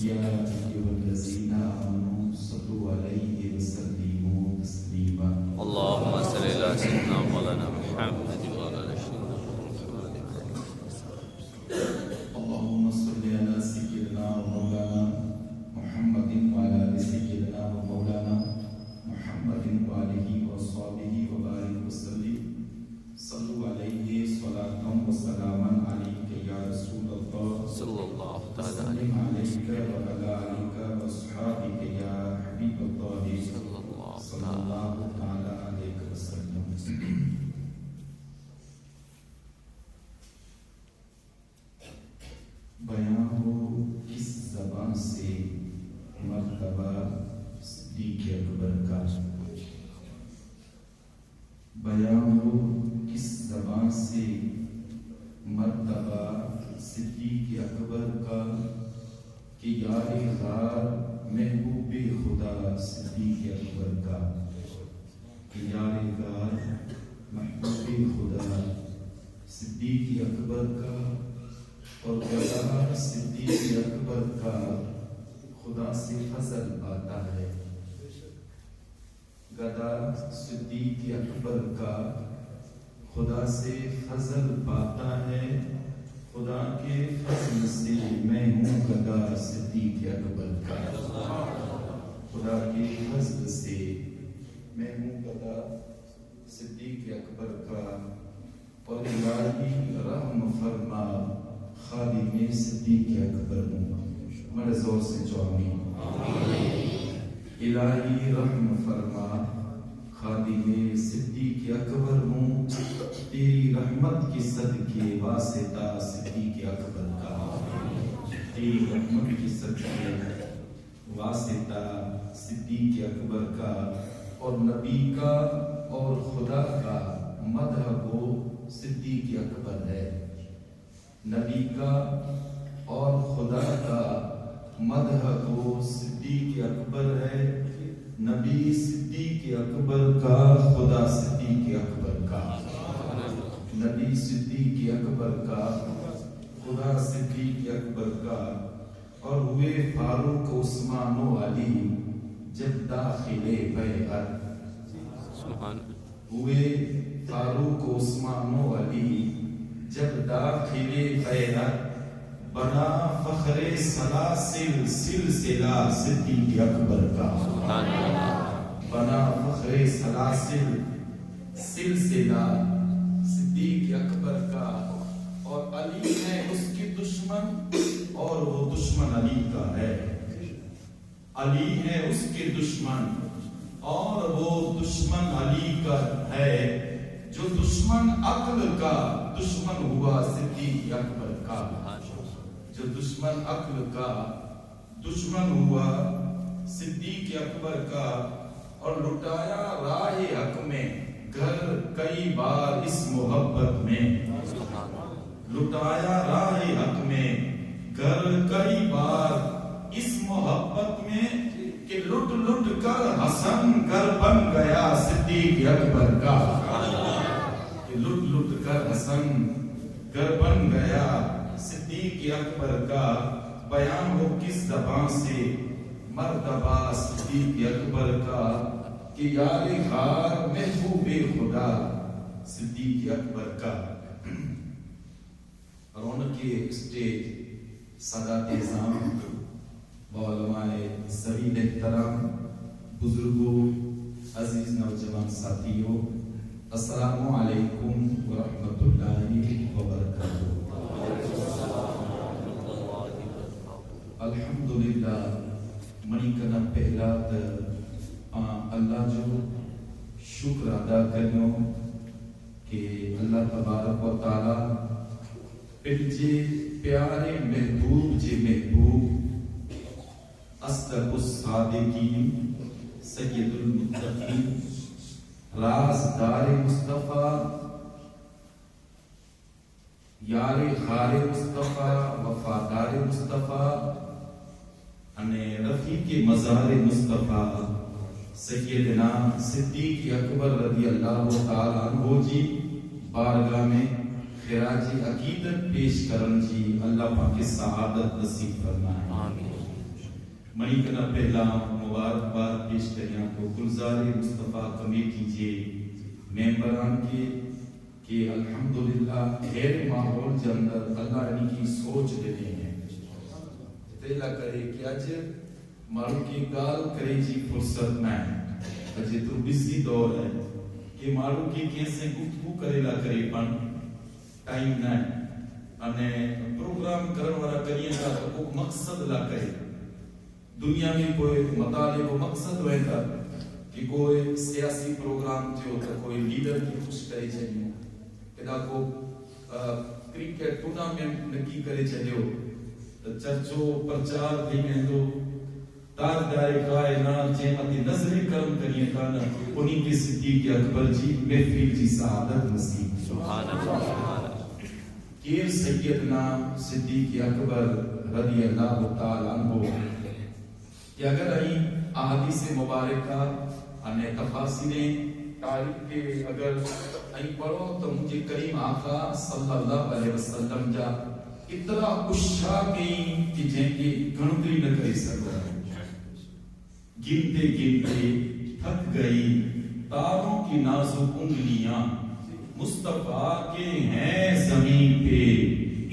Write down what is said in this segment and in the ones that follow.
يا أيها الذين آمنوا صلوا عليه وسلموا تسليما اللهم صل على سيدنا مولانا محمد وعلى آل سيدنا محمد. اللهم صل على سيدنا ومولانا محمد وعلى آل سيدنا ومولانا محمد وآله وصحبه وبارك وسلم. صلوا عليه صلاة وسلاما عليك يا رسول الله صلى الله تعالى وسلم عليك وعلى آلك وأصحابك يا حبيب الله صلى الله صلى تعالى. الله تعالى عليه وسلم. بیان ہو کس زبان سے مرتبہ صدیق اکبر کا، بیان ہو کس زبان سے مرتبہ صدیق اکبر کا، کہ یار غار محبوب خدا صدیق اکبر کا، کہ یار غار محبوب خدا صدیق اکبر کا، اور گدا صدیق اکبر کا خدا سے فضل پاتا ہے. گدا صدیق اکبر کا خدا سے فضل پاتا ہے. خدا کے فضل سے میں ہوں گدا صدیق اکبر کا، خدا کے فضل سے میں ہوں گدا صدیق اکبر کا. اور الہی رحم فرما خادم صدیق اکبر ہوں. بڑے زور سے جو آمین. الہی رحم فرما خادم صدیق اکبر ہوں. تیری رحمت کے صدقے واسطہ صدیق اکبر کا، تیری رحمت کے صدقے واسطہ صدیق اکبر کا. اور نبی کا اور خدا کا مدح وہ صدیق اکبر ہے. نبی کا اور خدا کا مدح وہ صدیق اکبر ہے. نبی صدیق اکبر کا، خدا صدیق اکبر کا. نبی صدیق اکبر کا، خدا صدیق اکبر کا. اور ہوئے فاروق عثمان و علی جب داخل بیعت، ہوئے فاروق عثمان و علی جب داخل بیعت، بنا فخر سلاسل سلسلہ صدیق اکبر کا، بنا فخر سلاسل سلسلہ صدیق اکبر کا. اور علی ہے اس کی دشمن اور وہ دشمن علی کا ہے. علی ہے اس کے دشمن اور وہ دشمن علی کا ہے. جو دشمن عقل کا دشمن ہوا صدیق اکبر کا، جو دشمن عقل کا دشمن ہوا صدیق اکبر کا. اور لٹایا راہ حق میں گھر کئی بار اس محبت میں، لٹایا راہ حق میں گھر کئی بار اس محبت میں، کہ لٹ لٹ کر حسن گھر بن گیا صدیق اکبر کا، کہ لٹ لٹ کر حسن گھر بن گیا صدیق اکبر کا. بیان ہو کس زبان سے مرتبہ صدیق اکبر کا، کہ یار غار محبوب خدا صدیق اکبر کا. رونق اسٹیج سادات اعظام، علماء زویل احترام، بزرگوں، عزیز نوجوان ساتھیوں، السلام علیکم ورحمۃ اللہ وبرکاتہ. الحمدللہ منی کنا پہلا اللہ جو شکر ادا کرنو کہ اللہ تبارک و تعالی پنجے پیارے محبوب جے محبوب اصدق الصادقین سید المتقین رازدار مصطفیٰ یار خار مصطفیٰ وفادار مصطفیٰ انے رفیق مزار مصطفیٰ سیدنا صدیق اکبر رضی اللہ تعالیٰ عنہ جی بارگاہ میں خراج عقیدت پیش کرن جی اللہ پاک سعادت نصیب فرمائے. منی کنا پہلا مبارکباد پیش کریاں تو گلزار مصطفیٰ کمیٹی جے ممبران کے کہ الحمدللہ غیر ماحول کے اندر اللہ ان کی سوچ دیتے ہیں تیلا کرے کہ اج مارو کی گال کرے جی فرصت میں اج تو بزی دور ہے کہ مارو کی کیسے گفتگو کرے لا کرے پن ٹائم نہ انے پروگرام کرن والا کریے گا تو کو مقصد لا کرے دنیا میں کوئی مطالعے کو مقصد ہوتا کہ کوئی سیاسی پروگرام جو ہوتا کوئی لیڈر کی خوش کرے چاہیے کہ کو کرکٹ ٹورنامنٹ نکی کرے چاہیے چرچو پرچار تھی میں تو تاجدار کائنات جہمت نظر کرم کریے کانا انہی کے صدیق اکبر جی محفل جی سعادت نصیب سبحان اللہ کیر سیدنا صدیق اکبر رضی اللہ تعالیٰ عنہ کہ اگر ای احادیث مبارکہ انے تفاصیلیں تاریخ کے اگر ای پڑھو تو مجھے کریم آقا صلی اللہ علیہ وسلم جا اتنا اشا گئی کہ جن کی گنتری نہ کرے سکتا گنتے گنتے تھک گئی تاروں کی نازک انگلیاں مصطفیٰ کے ہیں زمین پہ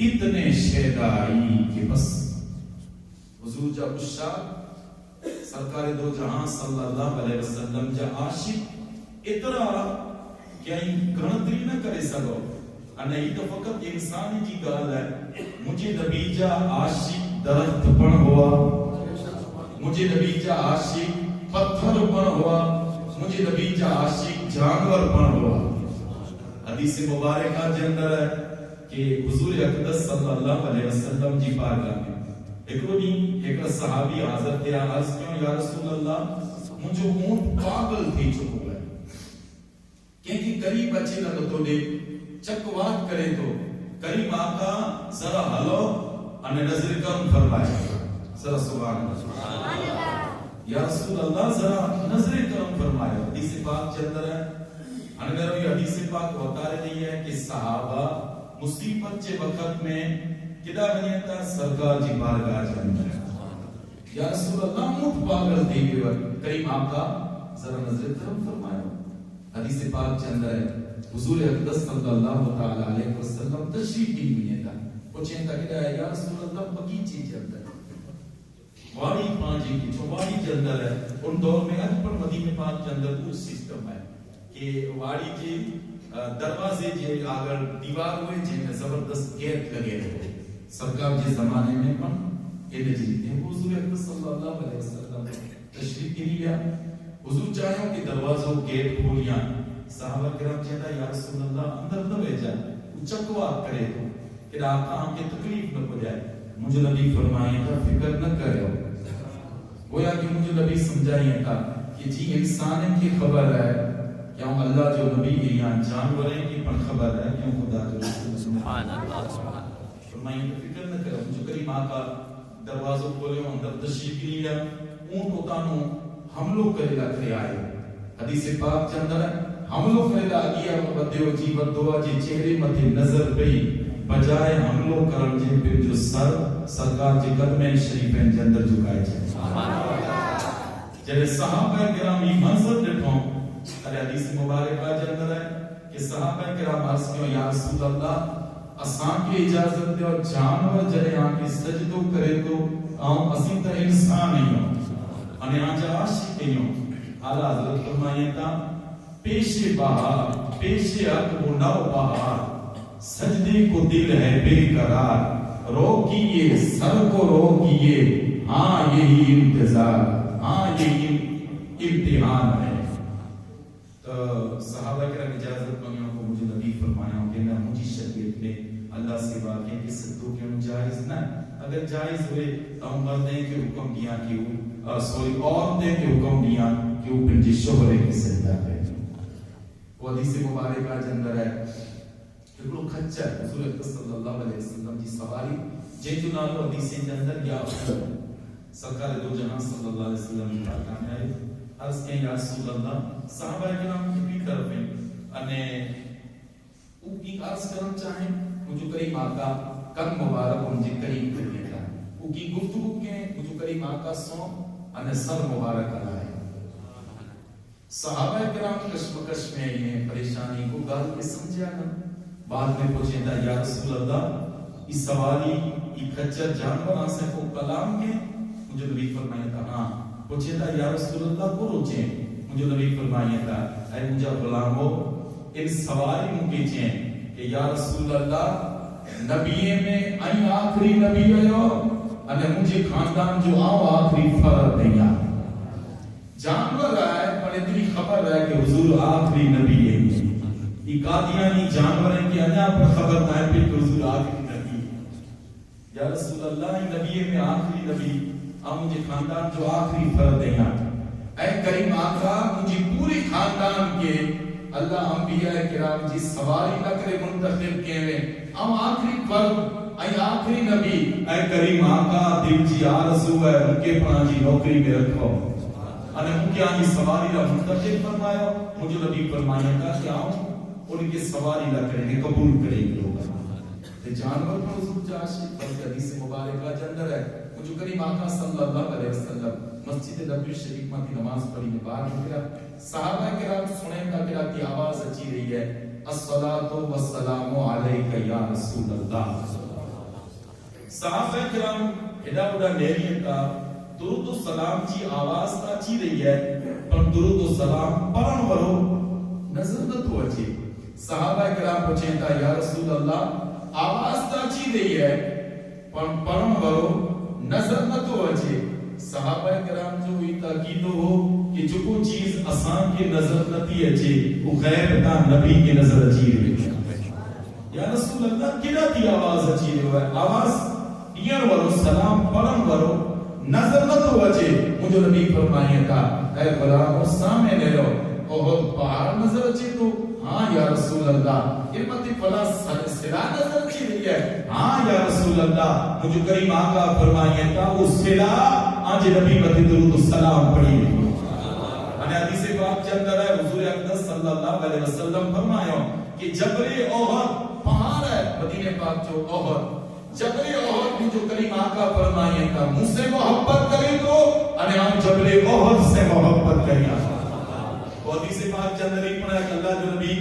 اتنے شیدائی کہ بس حضور جا اشا سرکار دو جہاں صلی اللہ علیہ وسلم جا عاشق اتنا کہ گنتری نہ کرے سکو انہی تو فقط انسانی کی گال ہے مجھے نبی جا عاشق درخت پڑ ہوا مجھے نبی جا عاشق پتھر پڑ ہوا مجھے نبی جا عاشق جانور پڑ ہوا حدیث مبارکہ کے اندر ہے کہ حضور اقدس صلی اللہ علیہ وسلم جی بارگاہ میں ایک صحابی حاضر تھے عرض کیوں یا رسول اللہ مجھے اونٹ پاگل تھی چکو ہے کیونکہ قریب اچھے نہ تو دے چکوات کرے تو کریم آقا ذرا ہلو انہیں نظر کرم فرمائے ذرا سبحان اللہ یا رسول اللہ ذرا نظر کرم فرمائے حدیث پاک کے اندر ہے انگر یہ حدیث پاک بتا رہی ہے کہ صحابہ مصیبت کے وقت میں کدا بنیتا سرکار جی بارگاہ جاندر یا رسول اللہ مجھ پاگل تھی کریم آقا ذرا نظر کرم فرمائے حدیث پاک کے اندر ہے حضور اقدس صلی اللہ علیہ وسلم تشریف بھی نہیں تھا پوچھیں تھا کہ یا رسول اللہ بگیچے کے اندر واری پانچی کی چواری کے اندر ہے ان دور میں آج پر مدینہ پاک کے اندر وہ سسٹم ہے کہ واری کے دروازے جے آگر دیوار ہوئے جن میں زبردست گیٹ لگے رہے سرکار جے زمانے میں پن ایڈے جیتے ہیں حضور اقدس صلی اللہ علیہ وسلم تشریف بھی نہیں لیا حضور چاہیوں کہ دروازوں گیٹ کھولیا صحابہ کرام چاہتا یا رسول اللہ اندر نہ بھیجا چکوات کرے تو کہ آقا ہم کی تکلیف نہ ہو جائے مجھے نبی فرمائے تھا فکر نہ کرے ہو گویا کہ مجھے نبی سمجھائے تھا کہ جی انسان کی خبر ہے کیوں اللہ جو نبی ہے یا جانوریں کی پر خبر ہے کیوں خدا جو سبحان اللہ فرمائے فکر نہ کرے مجھے کریم آقا دروازوں کھولے اندر تشریف لیا اون کو تانوں حملوں کرے لکھے آئے حدیث پاک کے اندر ہے حملوں کرے لگیا بدیو جی بدعا جی چہرے متھے نظر پئی بجائے حملوں کرن جے پہ جو سرکار جی قدمیں شریفین کے اندر جھکائے جائے سبحان اللہ جب صحابہ کرام یہ منظر ڈٹھوں ارے حدیث مبارکہ کے اندر ہے کہ صحابہ کرام عرض کیوں یا رسول اللہ اسان کی اجازت دے اور جانور جڑے آن کے سجدوں کرے تو آؤں اسی تا انسان نہیں ہوں انہیں آنجا عاشق نہیں ہوں اعلیٰ حضرت فرمائیے تا پیش بہار پیش اکب نو بہار سجدے کو دل ہے بے قرار روکیے سر کو روکیے ہاں یہی انتظار ہاں یہی امتحان ہے تو صحابہ کرام اجازت مانگیوں کو مجھے نبی فرمایا ہوں کہ میں مجھے شریعت میں اللہ سے واقعی کہ صدقوں کے ان جائز نہ اگر جائز ہوئے تو ہم مردیں کے حکم دیا کہ سوری عورتیں کے حکم دیا کہ وہ پنجی شہرے کی سجدہ کرے وہ حدیث مبارکہ کے اندر ہے کہ وہ کھچر حضور صلی اللہ علیہ وسلم کی سواری جے جو نالو حدیث کے اندر یا سرکار دو جہاں صلی اللہ علیہ وسلم کی بارگاہ میں آئے عرض کہیں یا رسول اللہ صحابہ کرام کی بھی طرف ہیں انہیں وہ کی عرض کرنا چاہیں مجھے کریم آقا کم مبارک ان جی کریم کریے گا او کی گفتگو کے مجھے کریم آقا سو انے سر مبارک علائے صحابہ کرام کشمکش میں یہ پریشانی کو گال کے سمجھا نا بعد میں پوچھیں دا یا رسول اللہ اس سوالی یہ کچر جانور آن سے کو کلام کے مجھے نبی فرمائے تھا ہاں پوچھیں دا یا رسول اللہ کو روچیں مجھے نبی فرمائے تھا اے مجھے غلامو ان سوالی مجھے چیں کہ یا رسول اللہ نبی میں آئی آخری نبی آئیو انہیں مجھے خاندان جو آؤ آخری فرد نہیں آ جانور آئے پر اتنی خبر ہے کہ حضور آخری نبی ہے یہ قادیانی جانور ہیں کہ انہاں پر خبر نہ ہے کہ حضور آخری نبی ہے یا رسول اللہ نبی میں آخری نبی آپ مجھے خاندان جو آخری فرد ہیں اے کریم آقا مجھے پوری خاندان کے اللہ انبیاء کرام جی سواری نہ کرے منتخب کے ہوئے ہم آخری فرد اے آخری نبی اے کریم آقا دل جی آرزو ہے ان کے پانچی نوکری میں رکھو انہیں ان کے آنی سواری را منتخب فرمایا مجھے نبی فرمایا تھا کہ آؤں ان کے سواری را کریں قبول کریں گے لوگ جانور پر حضور چاہشی بلکہ حدیث مبارکہ جندر ہے مجھے کریم آقا صلی اللہ علیہ وسلم مسجد نبی شریف میں نماز پڑھی نے بار مکرہ صحابہ کرام سنیں کا میرا کی آواز اچھی رہی ہے الصلاة والسلام علیکہ یا رسول اللہ صحابہ کرام ہڈا بڑا نیریت کا درود و سلام چی آواز تا چی رہی ہے پر درود و سلام پرن ورو نظر نہ تو اچھی صحابہ کرام پوچھیں تا یا رسول اللہ آواز تا چی رہی ہے پر پرن ورو نظر نہ تو اچھی صحابہ کرام جو ہوئی تاکید ہو کہ جو کو چیز آسان کی نظر نہ تی اچھی وہ غیر تا نبی کی نظر اچھی رہی ہے یا رسول اللہ کنا تی آواز اچھی رہی ہے آواز این ورو سلام پرن ورو نظر نہ تو وجہ مجھے نبی فرمائیے تھا اے غلام سامنے لے لو اور پہاڑ نظر اچھی تو ہاں یا رسول اللہ علمتی فلا سلا نظر اچھی رہی ہے ہاں یا رسول اللہ مجھے کریم آقا فرمائیے تھا وہ سلا آج نبی متی درود السلام پڑھی انہیں حدیث پاک چندر ہے حضور اقدس صلی اللہ علیہ وسلم فرمایا کہ جبل احد پہاڑ ہے مدینہ پاک جو احد جبل احد میں جو کریم آقا فرمائے تھا مجھ سے محبت کرے تو انہیں ہم جبل احد سے محبت کریں اور حدیث پاک چندری پڑھا کہ اللہ جو نبی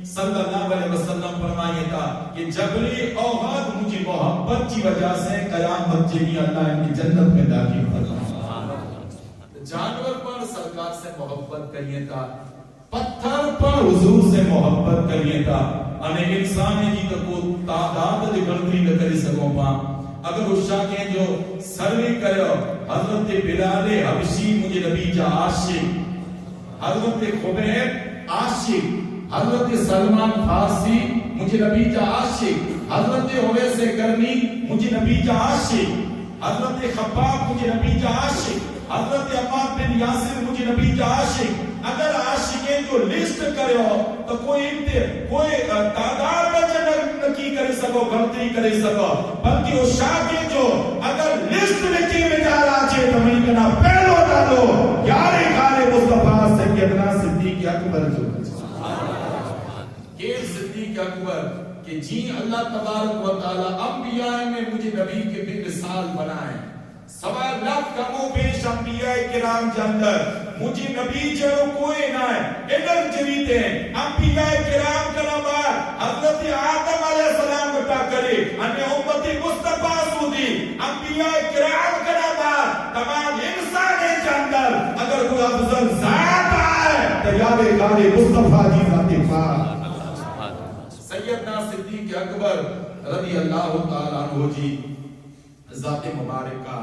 صلی اللہ علیہ وسلم فرمائے تھا کہ جبل احد مجھے محبت کی وجہ سے قیامت کے لیے اللہ ان کی جنت میں داخل فرمائے جانور پر سرکار سے محبت کریے تھا پتھر پر حضور سے محبت کریے تھا انہیں انسان جی کو تعداد دی گنتی نہ کری سکوں پا اگر اس شاہ جو سروی کرو حضرت بلال حبشی مجھے نبی جا عاشق حضرت خبیب عاشق حضرت سلمان فارسی مجھے نبی جا عاشق حضرت حویس کرنی مجھے نبی جا عاشق حضرت خباب مجھے نبی جا عاشق حضرت عمار بن یاسر مجھے نبی جا عاشق اگر عاشقیں جو لسٹ کرے ہو تو کوئی تعداد نہ کی کرے سکو غلطی کرے سکو بلکہ وہ شاگے جو اگر لسٹ لکھی میں جا رہا چھے تو میں کہنا پہلو ڈالو یارے کارے مصطفیٰ سیدنا صدیق اکبر جو یہ صدیق اکبر کہ جی اللہ تبارک و تعالی انبیاء میں مجھے نبی کے بھی مثال بنائے سوا لاکھ کمو بیش انبیاء کرام جاندر مجھے نبی جنو کوئی نہ ہے ادھر جریتے ہیں انبیاء کرام کا نمبر حضرت آدم علیہ السلام بتا کرے انہیں امتی مصطفیٰ سودی انبیاء کرام کا نمبر تمام انسان جاندر اگر کوئی افضل ذات آئے تو یاد غالب مصطفیٰ جی ذات پاک سیدنا صدیق اکبر رضی اللہ تعالیٰ عنہ جی ذات مبارک کا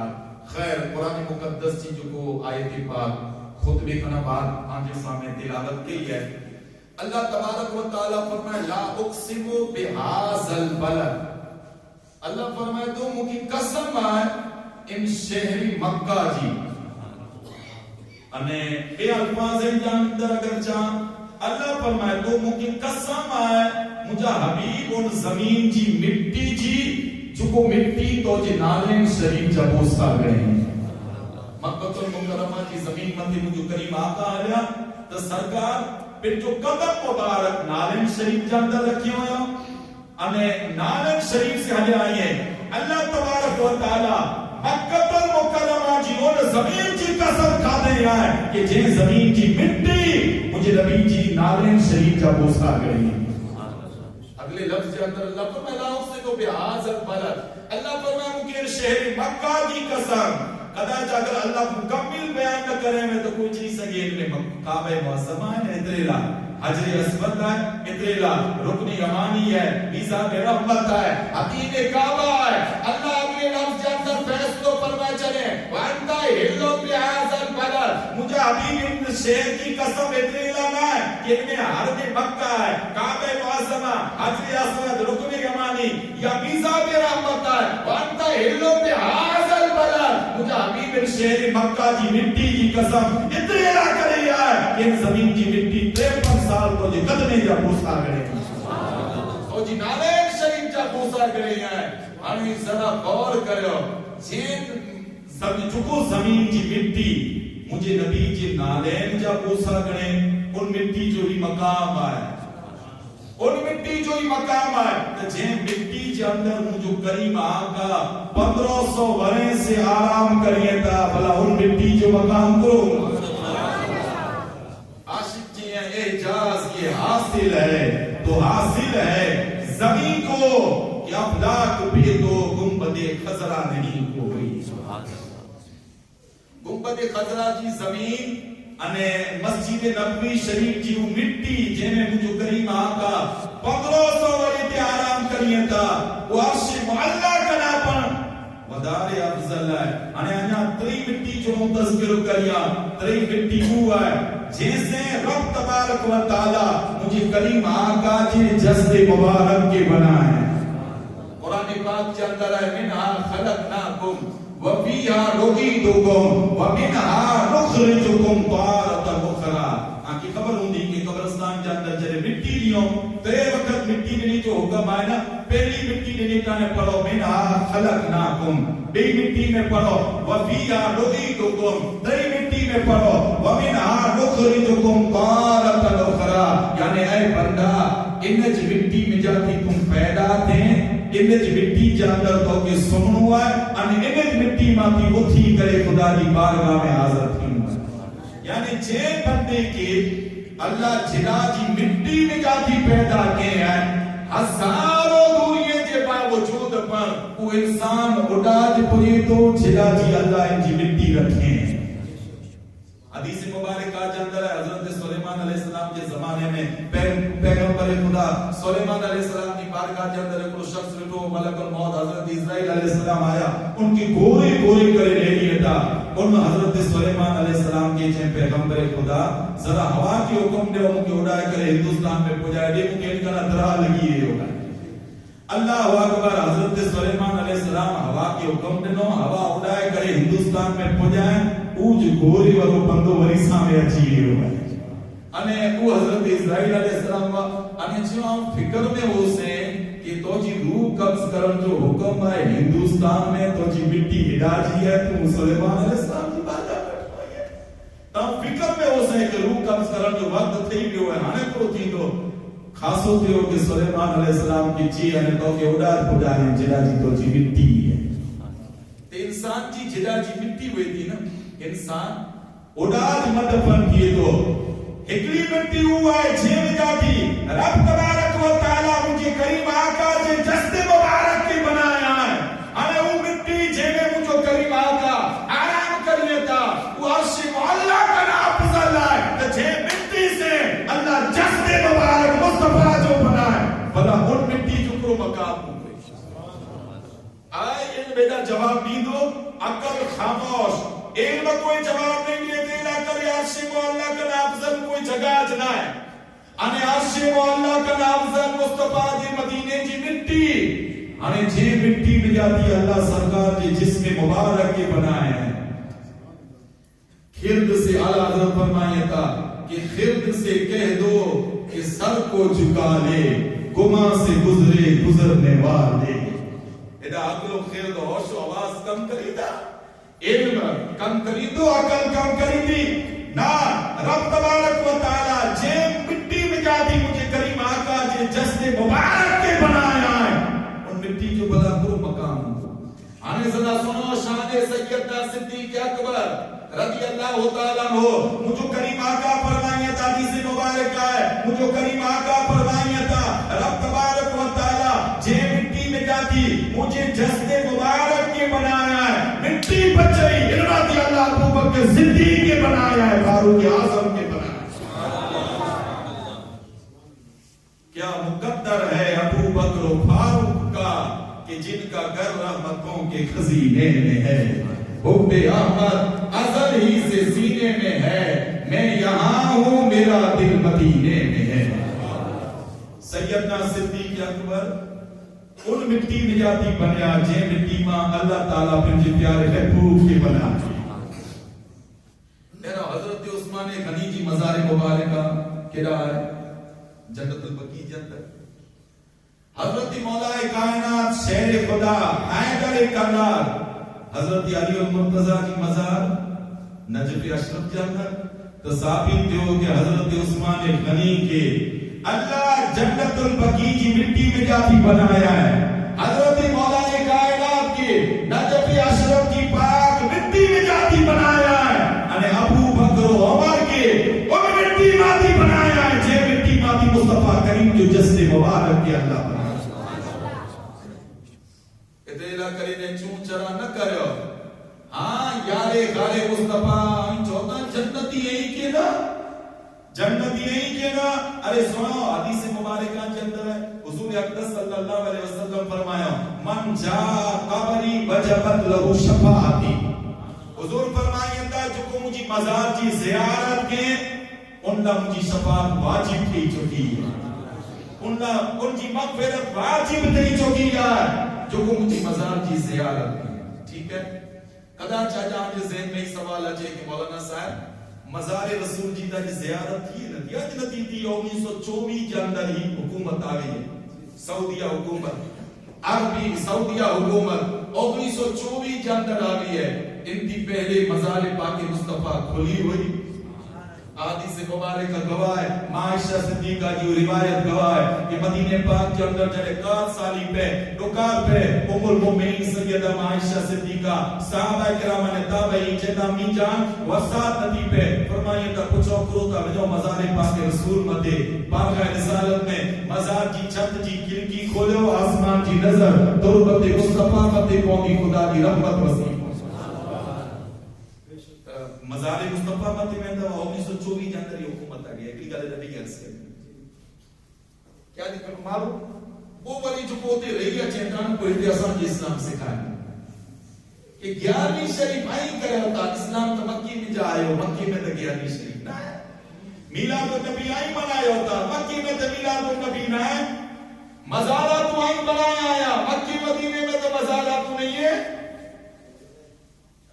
خیر قرآن مقدس کی جو کو آیت پاک خطبے کا بعد آنجے سامنے تلاوت کی ہے اللہ تبارک و تعالیٰ فرمائے لا اقسم بہذا البلد اللہ فرمائے تو مکی قسم ہے ان شہری مکہ جی انہیں اے الفاظ جاندر اگر چاہاں اللہ فرمائے تو مکی قسم ہے مجھا حبیب ان زمین جی مٹی جی جو کو مٹی تو جی نالین شریف جبوس کر گئے ہیں مکہ المکرمہ کی زمین مندی مجھو کریم آقا آلیا تو سرکار پھر جو قدم مبارک نالین شریف جاندر رکھی ہویا ہمیں نالین شریف سے ہلے آئی ہیں اللہ تبارک و تعالی مکہ المکرمہ جی ان زمین کی قسم کھاتے ہیں کہ جن زمین کی مٹی مجھے نبی جی نالین شریف کا بوسا کریں. اگلے لفظ کے اندر اللہ فرمائے لا اقسم بہذا البلد، اللہ فرمائے مکہ شہر مکہ کی قسم. کداچ اگر اللہ مکمل بیان نہ کرے میں تو کوئی چیز سگے میں کعبہ معظمہ ہے اتریلا حجر اسود ہے اتریلا رکن یمانی ہے میزان رحمت ہے حتیم کعبہ ہے. اللہ اگلے لفظ کے اندر فیصلوں فرمائے چلے وانت ہلو بہذا البلد، مجھے حبیب ابن شہر کی قسم اتریلا نہ ہے کہ ان میں حرم مکہ ہے کعبہ معظمہ حجر اسود رکن یمانی یا میزان رحمت ہے. وانت ہلو بہذا البلد، مجھے حبیب ابن شہر مکہ کی مٹی کی قسم اتریلا کرے ہے کہ ان زمین کی مٹی 53 سال تو جی قدمے جا بوسا کرے او جی نالین شریف جا بوسا کرے ہیں. ہمیں ذرا غور کرو جن چکو زمین کی مٹی مجھے نبی جی نالین جا بوسا کرے ان مٹی جو ہی مقام آئے ان مٹی جو ہی مقام آئے جن مٹی جے اندر مجھو کریم آقا 1500 ورے سے آرام کریے تا بھلا ان مٹی جو مقام کرو. اعجاز یہ حاصل ہے تو حاصل ہے زمین کو کہ افلاک بھی تو گنبد خضرا نہیں کوئی. گنبد خضرا جی زمین انے مسجد نبوی شریف جی مٹی جن میں مجھو کریم آقا 1500 ورے تے آرام کریے تا وہ عرش معلا کنا پن ودار افضل ہے. انے انہا تری مٹی جو تذکر کریا تری مٹی ہوا ہے جیسے رب تبارک و تعالی مجھے کریم آقا جی جسد مبارک کے بنائے. قرآن پاک کے اندر ہے منہا خلقناکم وفیہا نعیدکم ومنہا نخرجکم تارۃ اخری. آنکہ خبر ہوندی کہ قبرستان کے اندر جڑے مٹی لیوں تے وقت مٹی نے جو حکم آئے نا پہلی مٹی نے نکانے پڑھو منہا خلقناکم، بے مٹی میں پڑھو وفیہا نعیدکم، تے مٹی میں پڑھو ومنہا نخرجکم تارۃ اخری. یعنی اے بندہ انج مٹی میں جاتی تم پیدا تھے انج مٹی جاندر تو کہ سنو ہے ان انج مٹی ماتی اٹھی کرے خدا دی بارگاہ میں حاضر تھی. یعنی جے بندے کے اللہ جلا جی مٹی میں جاتی پیدا کے ہیں ہزاروں دوریے کے باوجود پر وہ انسان اڑاج پوری تو جلا جی اللہ ان جی مٹی رکھے ہیں. حدیث مبارکہ کے اندر ہے حضرت سلیمان علیہ السلام کے زمانے میں پیغمبر خدا سلیمان علیہ السلام کی بارگاہ کے اندر ایک شخص لٹو ملک الموت حضرت اسرائیل علیہ السلام آیا ان کی گوری گوری کرے لے لیا تھا. ان حضرت سلیمان علیہ السلام کے چھے پیغمبر خدا ذرا ہوا کی حکم دے ان کی اڑائے کرے ہندوستان میں پہنچائے دیکھو کہ ان کا درہ لگی ہے ہوگا. اللہ اکبر حضرت سلیمان علیہ السلام ہوا کی حکم دنو ہوا اڑائے کرے ہندوستان میں پہنچائے اوج گوری ورو بندو وری سامنے اچھی ہوئے. انے او حضرت اسرائیل علیہ السلام انے جو فکر میں ہو سے کہ تو جی روح قبض کرن جو حکم ہے ہندوستان میں تو جی مٹی ہداجی ہے تو سلیمان علیہ السلام کی بات ہے تو فکر میں ہو سے کہ روح قبض کرن جو وقت تھی بھی ہوئے ہانے کو تھی تو خاصو تھی ہو کہ سلیمان علیہ السلام کی چی ہے تو کہ اڑار خدا ہے جلا جی تو جی مٹی ہے. انسان جی جلا جی مٹی ہوئی تھی نا انسان اڑاد مدفن کیے تو اکلی مٹی ہوا ہے جھیل جاتی رب تبارک و تعالی مجھے کریم آقا جے جسد مبارک کی بنایا ہے. انے وہ مٹی جھیلے مجھو کریم آقا آرام کر لیتا وہ عرش معلا کا افضل ہے جھے مٹی سے اللہ جسد مبارک مصطفیٰ جو بنائے بلا ان مٹی جو کرو مقام ہو گئی. آئے ان بیٹا جواب دی دو عقل خاموش علم کوئی جواب نہیں دیتے لیکن عرش معلا کا افضل کوئی جگہ جنا ہے. انے عرش معلا کا افضل مصطفیٰ جی مدینے جی مٹی انے جی مٹی میں جاتی اللہ سرکار جی جسم مبارک کے بنائے ہیں. خرد سے اعلیٰ حضرت فرمائیے تھا کہ خرد سے کہہ دو کہ سر کو جھکا لے گما سے گزرے گزرنے والے. ادا عقل و خرد ہوش و آواز کم کری دا علم کم کری دو عقل کم کری دی نا رب تبارک و تعالی جے مٹی میں جاتی مجھے کریم آقا جے جسد مبارک کے بنایا ہے ان مٹی جو بلا کرو مقام آنے ذرا سنو شان سیدنا صدیق اکبر رضی اللہ تعالیٰ عنہ. مجھو کریم آقا فرمائیں تھا حدیث مبارک ہے مجھو کریم آقا فرمائیں تھا رب تبارک و تعالیٰ جے مٹی میں جاتی مجھے جسد مبارک کے بنایا ہے مٹی بچئی رضی اللہ ابو بکر صدیق کے بنایا ہے فاروق اعظم کے بنایا ہے. کیا مقدر ہے ابو بکر و فاروق کا کہ جن کا گھر رحمتوں کے خزینے میں ہے. حب احمد ازل ہی سے سینے میں ہے میں یہاں ہوں میرا دل مدینے میں ہے. سیدنا صدیق اکبر ان مٹی میں جاتی بنیا جے مٹی ماں اللہ تعالیٰ پنجے پیارے محبوب کے بنا. میرا حضرت عثمان غنی جی مزار مبارکہ کہا ہے جنت البقیع جنت. حضرت مولا کائنات شہر خدا حیدر کرار حضرت علی المرتضی کی مزار نجف اشرف جنت تو ثابت ہو کہ حضرت عثمان غنی کے اللہ جنت البقیع کی مٹی میں جاتی بنایا ہے. حضرت مولا کائنات کے نجف اشرف کی پاک مٹی میں جاتی بنایا ہے. انہیں ابو بکر و عمر کے ان مٹی ماتی بنایا ہے جے مٹی ماتی مصطفیٰ کریم جو جسد مبارک کے اللہ بنایا. ادھیلا کرینے چون چرا نہ کرو ہاں یارے غالے مصطفیٰ ہم چوتا جنتی یہی کے نا جنتی یہی کے نا. ارے سنو حدیث مبارکہ کے اندر ہے حضور اقدس صلی اللہ علیہ وسلم فرمایا من جا قبری وجبت لہو شفاعتی. حضور فرمائیں تا جو کو مجھے مزار کی زیارت کے انہا مجھے شفاعت واجب تھی چکی ہے ان کی مغفرت واجب تھی چکی ہے جو کو مجھے مزار کی زیارت کی. ٹھیک ہے قدا چاہتا ہمیں ذہن میں ہی سوال آجے کہ مولانا صاحب مزار رسول جی دا زیارت تھی نتی تھی 1924 کے اندر ہی حکومت آگئی ہے سعودیہ حکومت عربی سعودیہ حکومت 1924 کے اندر آگئی ہے. ان کی پہلے مزار پاک مصطفیٰ کھلی ہوئی حدیث مبارکہ گواہ ہے عائشہ صدیقہ کی روایت گواہ ہے کہ مدینہ پاک کے اندر جڑے 4 سالی پہ ڈکار پہ ام المومنین سیدہ عائشہ صدیقہ صحابہ کرام نے تابعین جدا می جان وسات ندی پہ فرمایا تھا پوچھو کرو تا جو مزار پاک رسول مدے بارگاہ رسالت میں مزار کی چھت جی کھڑکی کھولو آسمان کی نظر تربت مصطفیٰ مدے قومی خدا کی رحمت وسیع مزار مصطفیٰ ماتی میں اندھا 1924 جاندر یہ حکومت آگئی ہے اگلی گالے نبی کے عرض کریں کیا دیکھر معلوم وہ والی جو پوتے رہی ہے چہتان کو اتحاسان جی اسلام سکھائیں کہ 11ویں شریف آئی کرے ہوتا اسلام تو مکی میں جائے ہو مکی میں تو 11ویں شریف نہ ہے میلاد النبی آئی منائے ہوتا مکی میں تو میلاد النبی نہ ہے مزارہ تو آئی بنایا آیا مکی مدینے میں تو مزارہ تو نہیں ہے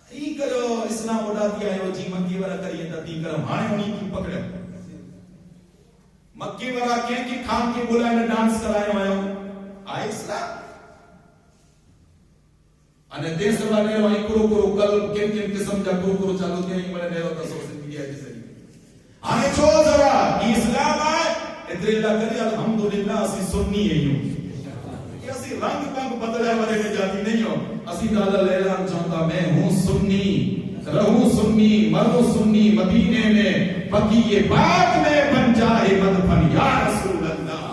تی کرو اسلام اڑا دیا ہے وہ جی مکی ورہ کریے تا تی کرو ہانے ہونی کی پکڑے مکی ورہ کہیں کی کھان کی بلائے میں ڈانس کرائے ہوئے آئے اسلام انہیں دے سوا نے وہی کرو کل کن قسم جا کرو چالو دیا ہی بڑے نیرو تا سوشل میڈیا کی ذریعے آنے چھو ذرا یہ اسلام آئے ادھر اللہ کرے الحمدللہ اسی سننی ہے یوں کہ اسی رنگ پنگ بدلے والے میں جاتی نہیں ہو اسی دادا لیلان چاہتا میں ہوں سنی رہوں سنی مروں سنی مدینے میں بقیع پاک میں بن جائے مدفن یا رسول اللہ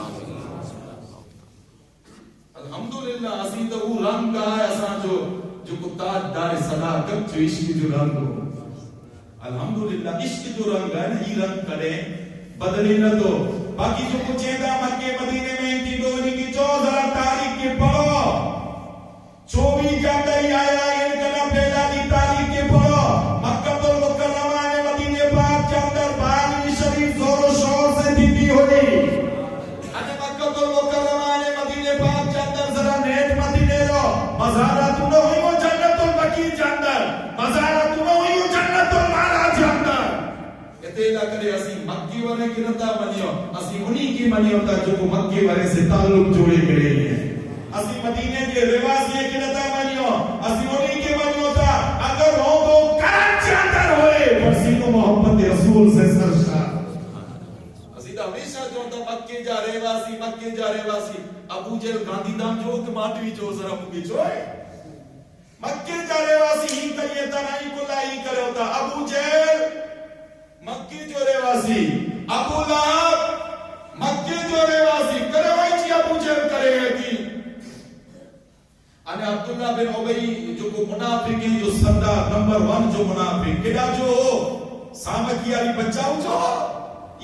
الحمدللہ اسی تو وہ رنگ کا ہے اساں جو کتاج دار صداقت جو عشق جو رنگ ہو الحمدللہ عشق جو رنگ ہے نا یہ رنگ کرے بدلی نہ دو باقی جو کچھ دا مکے مدینے میں انتی دوری کی 14 تاریخ کے پڑھو 24 جاتا ہی آیا ان کنا پہلا دی تاریخ کے پڑھو مکہ المکرمہ نے مدینے پاک کے اندر 12ویں شریف زور و شور سے دیتی ہوئی انے مکہ المکرمہ نے مدینے پاک کے اندر ذرا نیٹ مدینے رو مزارہ تو نہ ہوئی وہ جنت البقیع کے اندر مزارہ تو نہ ہوئی وہ جنت المعلا کے اندر اتیلا کرے اسی مکی ورے کی نتا منیو اسی انہی کی منیو تا جو کو مکی ورے سے تعلق جوڑے کرے ہیں اسی مدینے کے رواسی کی نتا منیو اسی انہی کے منیو تا اگر ہو تو کراچی اندر ہوئے فرسین و محبت رسول سے سرشار اسی تا ہمیشہ جو تا مکی جا رواسی ابو جیل گاندھی دام جو کہ ماتوی جو ذرا مکی چوئے مکے جو رہواسی ہی کریے تا نہیں کلا ہی کرے ہوتا ابو جہل مکی جو رہواسی ابو لہب مکی جو رہواسی کرے ہوئی چی ابو جہل کرے ہوئی અને અબ્દુલ્લા બિન ઉબઈ જો કો મુનાફિક હે જો સરદાર નંબર 1 જો મુનાફિક કેડા જો સામકી વાલી બચાવ જો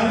અને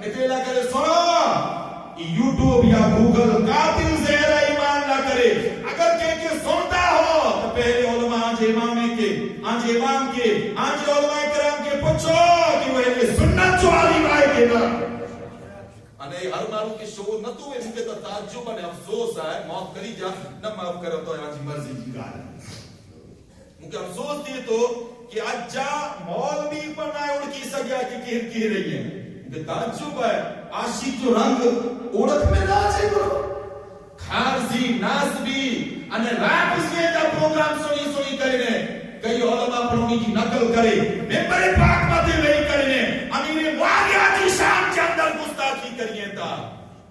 اتنے اللہ کرے سنو یوٹیوب یا گوگل قاتل زہر ایمان نہ کرے اگر کہیں کہ سنتا ہو تو پہلے علماء آنج امام کے آنج علماء کرام کے پوچھو کہ وہ اہل سنت جو عالم آئے کے نا انہیں ہر مارو کی شعور نہ تو ان کے تعجب اور افسوس ہے موت کری جا نہ معاف کرو تو آج مرضی کی گال ہے مجھے افسوس دیئے تو کہ اجا مولوی پڑھنا ہے ان کی سگیا کی کہہ رہی ہے مجھے تعجب ہے عاشق جو رنگ اوڑک میں ناچے کرو خارزی ناسبی انہیں ریپ اس لیے جب پروگرام سنی کرنے کئی علماء پڑھونی کی نقل کرے ممبر پاک مدے وہی کرنے امیر معاویہ کی شان کے اندر گستاخی کریے تا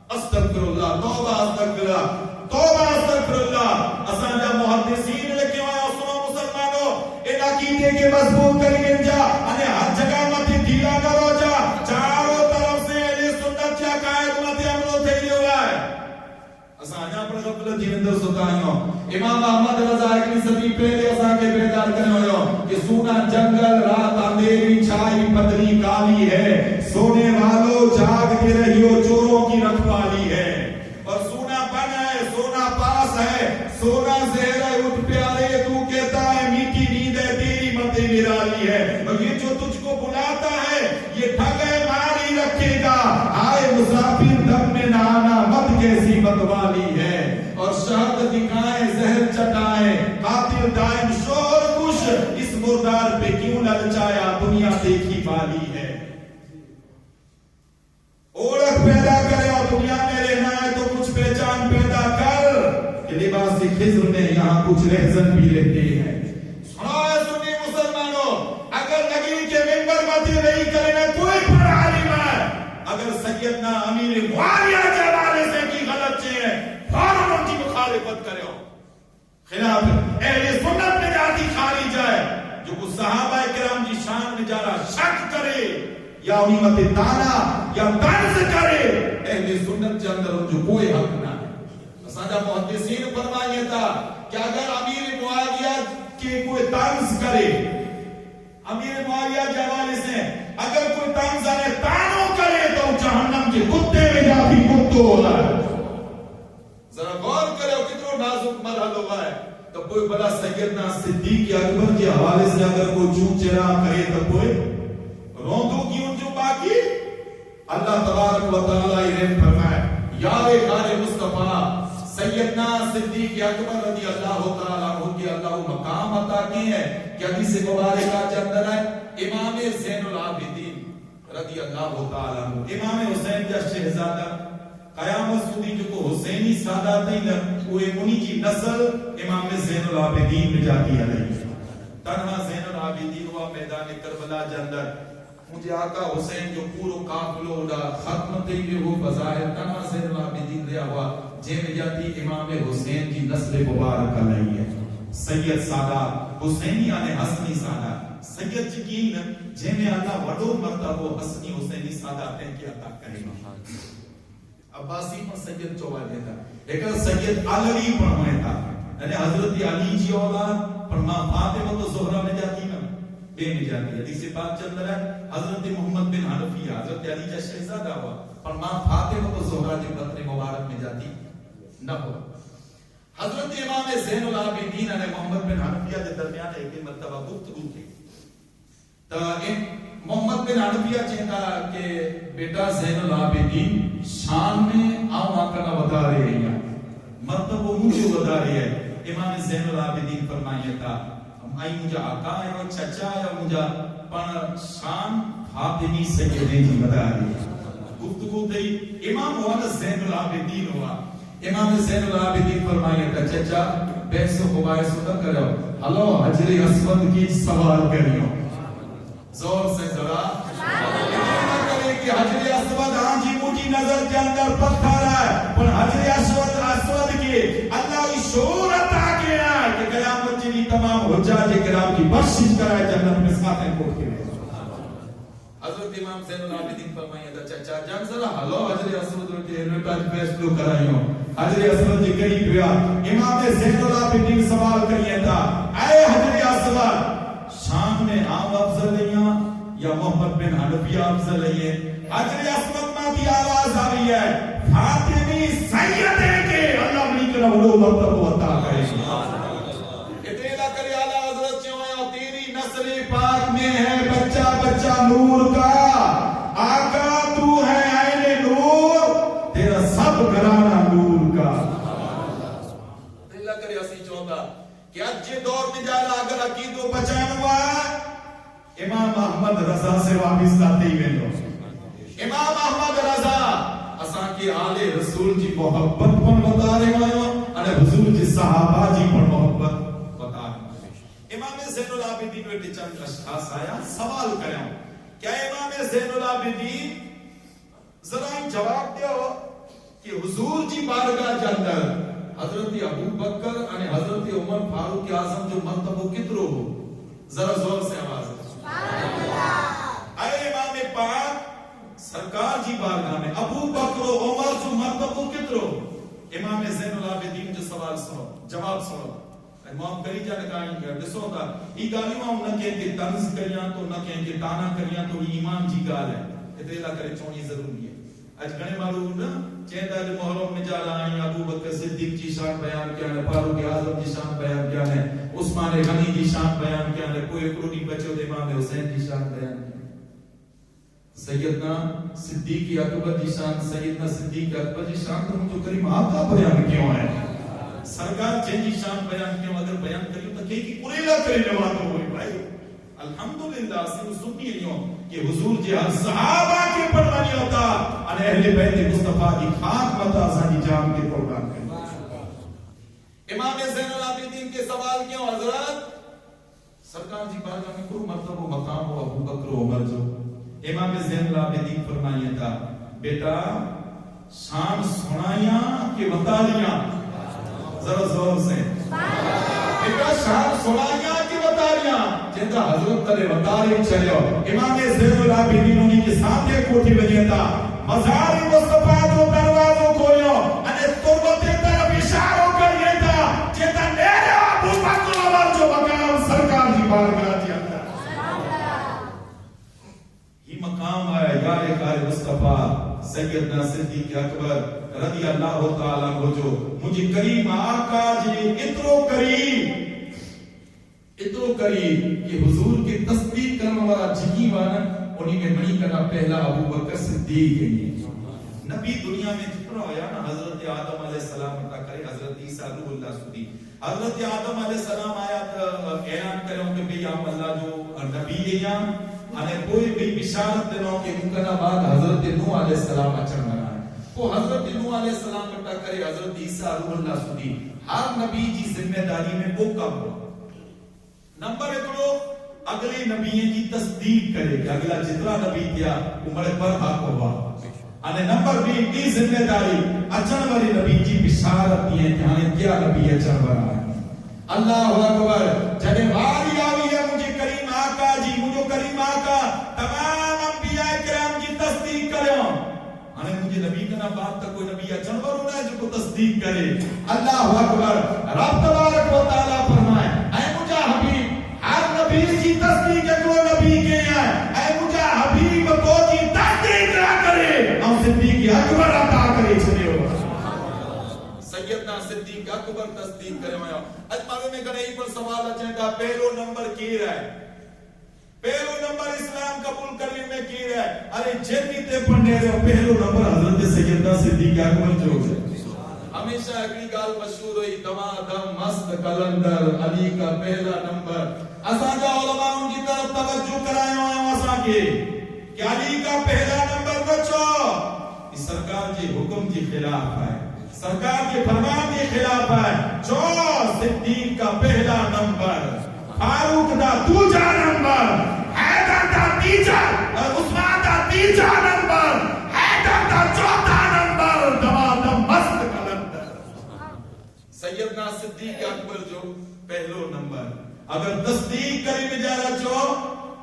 استغفراللہ توبہ استغفراللہ اساں جا محدثین لکھے ہوئے سنو مسلمانوں ان عقیدے کے مضبوط کریں جا انہیں ہر جگہ مت ڈھیلا کرو جا چاروں طرف سے اہل سنت کیا قائد مت عمل تھے ہوا ہے اساں جا پر غفلت دی اندر ستائیوں امام احمد رضا اگلی صدی پہلے اساں کے بیدار کرنے ہوئے کہ سونا جنگل رات اندھیری چھائی پتلی کالی ہے سونے والوں جاگتے رہیو چوروں کی رکھوالی ہے اور سونا بن ہے سونا پاس ہے سونا زہر ہے اٹھ پیارے تو کہتا ہے میٹھی نیند ہے تیری مت نرالی ہے اور یہ جو تجھ کو بلاتا ہے یہ ٹھگ ہے ماری رکھے گا آئے مسافر دم میں نہ آنا مت کیسی متوالی ہے اور شہد دکھائیں زہر چٹائیں قاتل دائم شور کش اس مردار پہ کیوں للچایا دنیا دیکھی والی ہے اوڑک پیدا کرے اور دنیا میں رہنا ہے تو کچھ پہچان پیدا کر کہ لباس خضر میں یہاں کچھ رہزن بھی رہتے ہیں سنو ہے سنی مسلمانوں اگر نگری کے ممبر مدی نہیں کرنے کوئی پر عالم ہے اگر سیدنا امیر معاویہ کے حوالے سے کی غلط چیئے فوراً ان کی مخالفت کرے ہو خلاف اہل سنت میں جاتی خالی جائے جو کچھ صحابہ کرام کی شان میں جارا شک کرے یا انیمت تانا یا طنز کرے اہل سنت کے اندر ان جو کوئی حق نہ ہے سادہ محدثین فرمائیے تھا کہ اگر امیر معاویہ کے کوئی طنز کرے امیر معاویہ کے حوالے سے اگر کوئی طنز آنے تانوں کرے تو جہنم کے کتے میں جاتی کتو ہو رہا ہے ذرا غور کرے ہو کتنو نازک مرحل ہوا ہے تو کوئی بڑا سیدنا صدیق اکبر کے حوالے سے اگر کوئی چوک چرا کرے تو کوئی روندو کی ان جو باقی اللہ تبارک و تعالی رحم فرمائے یار خار مصطفیٰ سیدنا صدیق اکبر رضی اللہ تعالی عنہ کی اللہ مقام عطا کی ہے کہ حدیث مبارکہ کے اندر ہے امام زین العابدین رضی اللہ تعالی عنہ امام حسین کا شہزادہ قیامت سودی جو کو حسینی سادات ہی وہ انہی کی نسل امام زین العابدین میں جاتی ہے تنہا زین العابدین ہوا میدان کربلا کے اندر مجھے آقا حسین جو پورو قافلو اڑا ختم تھی بھی وہ بظاہر تنہا زین العابدین رہا ہوا جے میں جاتی امام حسین کی نسل مبارکہ لئی ہے سید سادات حسینی آنے حسنی سادات سید یقین جے میں اللہ وڈو مرتبہ حسنی حسینی سادات ہیں کہ عطا کرے گا عباسی پر سید چوہ دیتا لیکن سید علوی پر ہوئے تھا یعنی حضرت علی جی اولاد پر ماں فاطمہ تو زہرہ میں جاتی نا بے میں جاتی ہے حدیث پاک چند رہا ہے حضرت محمد بن حنفیہ حضرت علی کا شہزادہ ہوا پر ماں فاطمہ تو زہرہ کے پتر مبارک میں جاتی نہ ہو حضرت امام زین العابدین علیہ محمد بن حنفیہ کے درمیان ایک مرتبہ گفتگو کی تو محمد بن حنفیہ چاہتا کہ بیٹا زین العابدین شان میں آؤں آکنا بتا رہے ہیں مرتبہ مجھے بتا رہے ہیں امام زین العابدین فرمائیے تھا آئی مجھے آقا ہے اور چچا ہے مجھے پر شان فاطمی سیدیں جی بتا رہی ہے گفتگو تھی امام والا زین العابدین ہوا امام زین العابدین فرمائیے تھا چچا بحث و مباحث نہ کرو ہلو حجر اسود کی سوال کریو زور سے ذرا کرے کہ حجر اسود ہاں جی مجھے نظر کے اندر پتھر ہے پر حجر اسود کے اللہ کی شعور عطا کیا ہے کہ قیامت جنی تمام حجاج کرام کی بخشش کرائے جنت میں ساتھ کوٹ کے لئے حضرت امام زین العابدین فرمائیے تھا چچا جان ذرا ہلو حجر اسود کے ریٹاج فیصلو کرائیوں حجر اسود جی قریب ہوا امام زین العابدین سوال کریے تھا اے حجر اسود شام میں عام افضل لیاں یا محمد بن حنفیہ افضل ہے؟ حجر اسود میں بھی آواز آ رہی ہے فاطمی سید ہے کہ اللہ بنی کرا وہ مرتبہ عطا کرے اتنا کرے اعلیٰ حضرت چوہاں تیری نسل پاک میں ہے بچہ بچہ نور کا آقا تو ہے عین نور تیرا سب گھرانہ نور کا اللہ کرے اسی چوہتا کہ اج دور میں جانا اگر عقیدو بچان ہوا امام احمد رضا سے واپس آتے ہی میں لو امام احمد رضا اساں کے آل رسول جی محبت پر بتا رہے ہیں اور حضور جی صحابہ جی پر محبت بتا رہے ہیں امام زین العابدین ویٹی چند اشخاص آیا سوال کریں کیا امام زین العابدین ذرا جواب دیو کہ حضور جی بارگاہ کے اندر حضرت ابو بکر اور حضرت عمر فاروق اعظم جو مرتبہ کترو ہو ذرا زور سے آواز اے امام پاک سرکار جی بارگاہ میں ابو بکر و عمر جو مرتبہ کترو امام زین العابدین جو سوال سنو جواب سنو امام کری جا نکائیں گے دسو دا ای گالیوں نہ کہیں کہ طنز کریاں تو نہ کہیں کہ تانا کریاں تو ایمان جی گال ہے اتنا کرے چونی ضروری ہے اج گنے معلوم نا چیندا جو محرم میں جا رہا ہیں ابو بکر صدیق کی شان بیان کیا ہے فاروق اعظم کی شان بیان کیا ہے عثمان غنی کی شان بیان کیا ہے کوئی کروڑی بچوں دے امام حسین کی شان بیان کیا سیدنا صدیق اکبر کی شان سیدنا صدیق اکبر کی شان تو جو کریم آپ کا بیان کیوں ہے سرکار جن کی شان بیان کیوں اگر بیان کریوں تو کہ پورے نہ کرے جواب ہوئی بھائی الحمدللہ سے سنی لیوں کہ حضور جی صحابہ کے پروانی ہوتا اور اہل بیت مصطفیٰ کی خاک متا سانی جان کے قربان کرے امام زین العابدین کے سوال کیوں حضرت سرکار جی بارگاہ میں کوئی مرتبہ مقام ہو ابو بکر و عمر جو امام زین العابدین فرمائیے تھا بیٹا شان سنائیاں کہ بتالیاں ذرا زور سے بیٹا شان سنائیاں کہ بتالیاں جنتا حضرت تلے بتالی چلے ہو امام زین العابدین انہی کے ساتھ ایک کوٹھی بجے تھا مزار مصطفیٰ جو دروازوں کھولیو انہیں تربتے طرف اشاروں کریے تھا جنتا میرے ابو بکر و عمر جو مقام سرکار جی بارگاہ جی اندر مقام ہے یار کار مصطفیٰ سیدنا صدیق اکبر رضی اللہ تعالیٰ عنہ جو مجھے کریم آقا جی اترو قریب کہ حضور کی تصدیق کرنے والا جگی وانا انہی میں بنی کرنا پہلا ابو بکر صدیق ہے نبی دنیا میں جتنا ہویا نا حضرت آدم علیہ السلام عطا کرے حضرت عیسیٰ روح اللہ سدی حضرت آدم علیہ السلام آیا اعلان کروں کہ بھئی آپ اللہ جو نبی ہے یہاں انہیں کوئی بھی بشارت دنوں کہ ممکنہ بعد حضرت نوح علیہ السلام اچھر بنا ہے وہ حضرت نوح علیہ السلام بٹا کرے حضرت عیسیٰ روح اللہ سدی ہر نبی جی ذمہ داری میں وہ کم ہو نمبر اکڑو اگلے نبییں کی تصدیق کرے کہ اگلا جتنا نبی کیا عمر پر حق ہوا انہیں نمبر بھی کی ذمہ داری اچھر والی نبی جی بشارت دیئے کہ ہمیں کیا نبی اچھر بنا ہے اللہ اکبر جب باری آوی ہے مجھے کریم آقا جی مجھے کریم آقا تمام انبیاء کرام کی تصدیق کریں ہمیں مجھے نبی کا نام بات تک کوئی نبی جنور ہونا ہے جو کو تصدیق کرے اللہ اکبر رب تبارک و تعالیٰ فرمائے اے مجھا حبیب ہر نبی کی تصدیق ہے کوئی نبی کے ہیں اے مجھا حبیب تو کی تصدیق نہ کرے ہم صدیق اکبر عطا کرے چھنے ہو سیدنا صدیق اکبر تصدیق کرے ہویا اج مارے میں کنے ہی پر سوال اچھیں گا پہلو نمبر کی رہا ہے پہلو نمبر اسلام قبول کرنے میں کی رہا ہے ارے جنی تے پڑھنے رہے پہلو نمبر حضرت سیدنا صدیق اکبر جو ہے ہمیشہ اگلی گال مشہور ہوئی دم مست کلندر علی کا پہلا نمبر اساں جا علماء ان کی طرف توجہ کرائے ہوئے ہیں اساں کے کہ علی کا پہلا نمبر بچو اس سرکار جی حکم کی خلاف ہے سرکار کے فرمان کے خلاف ہے جو صدیق کا پہلا نمبر فاروق دا دوجا نمبر حیدر دا تیجا عثمان دا تیجا نمبر حیدر دا چوتھا نمبر دم مست کلندر سیدنا صدیق اکبر جو پہلو نمبر اگر تصدیق کری بجارہ چو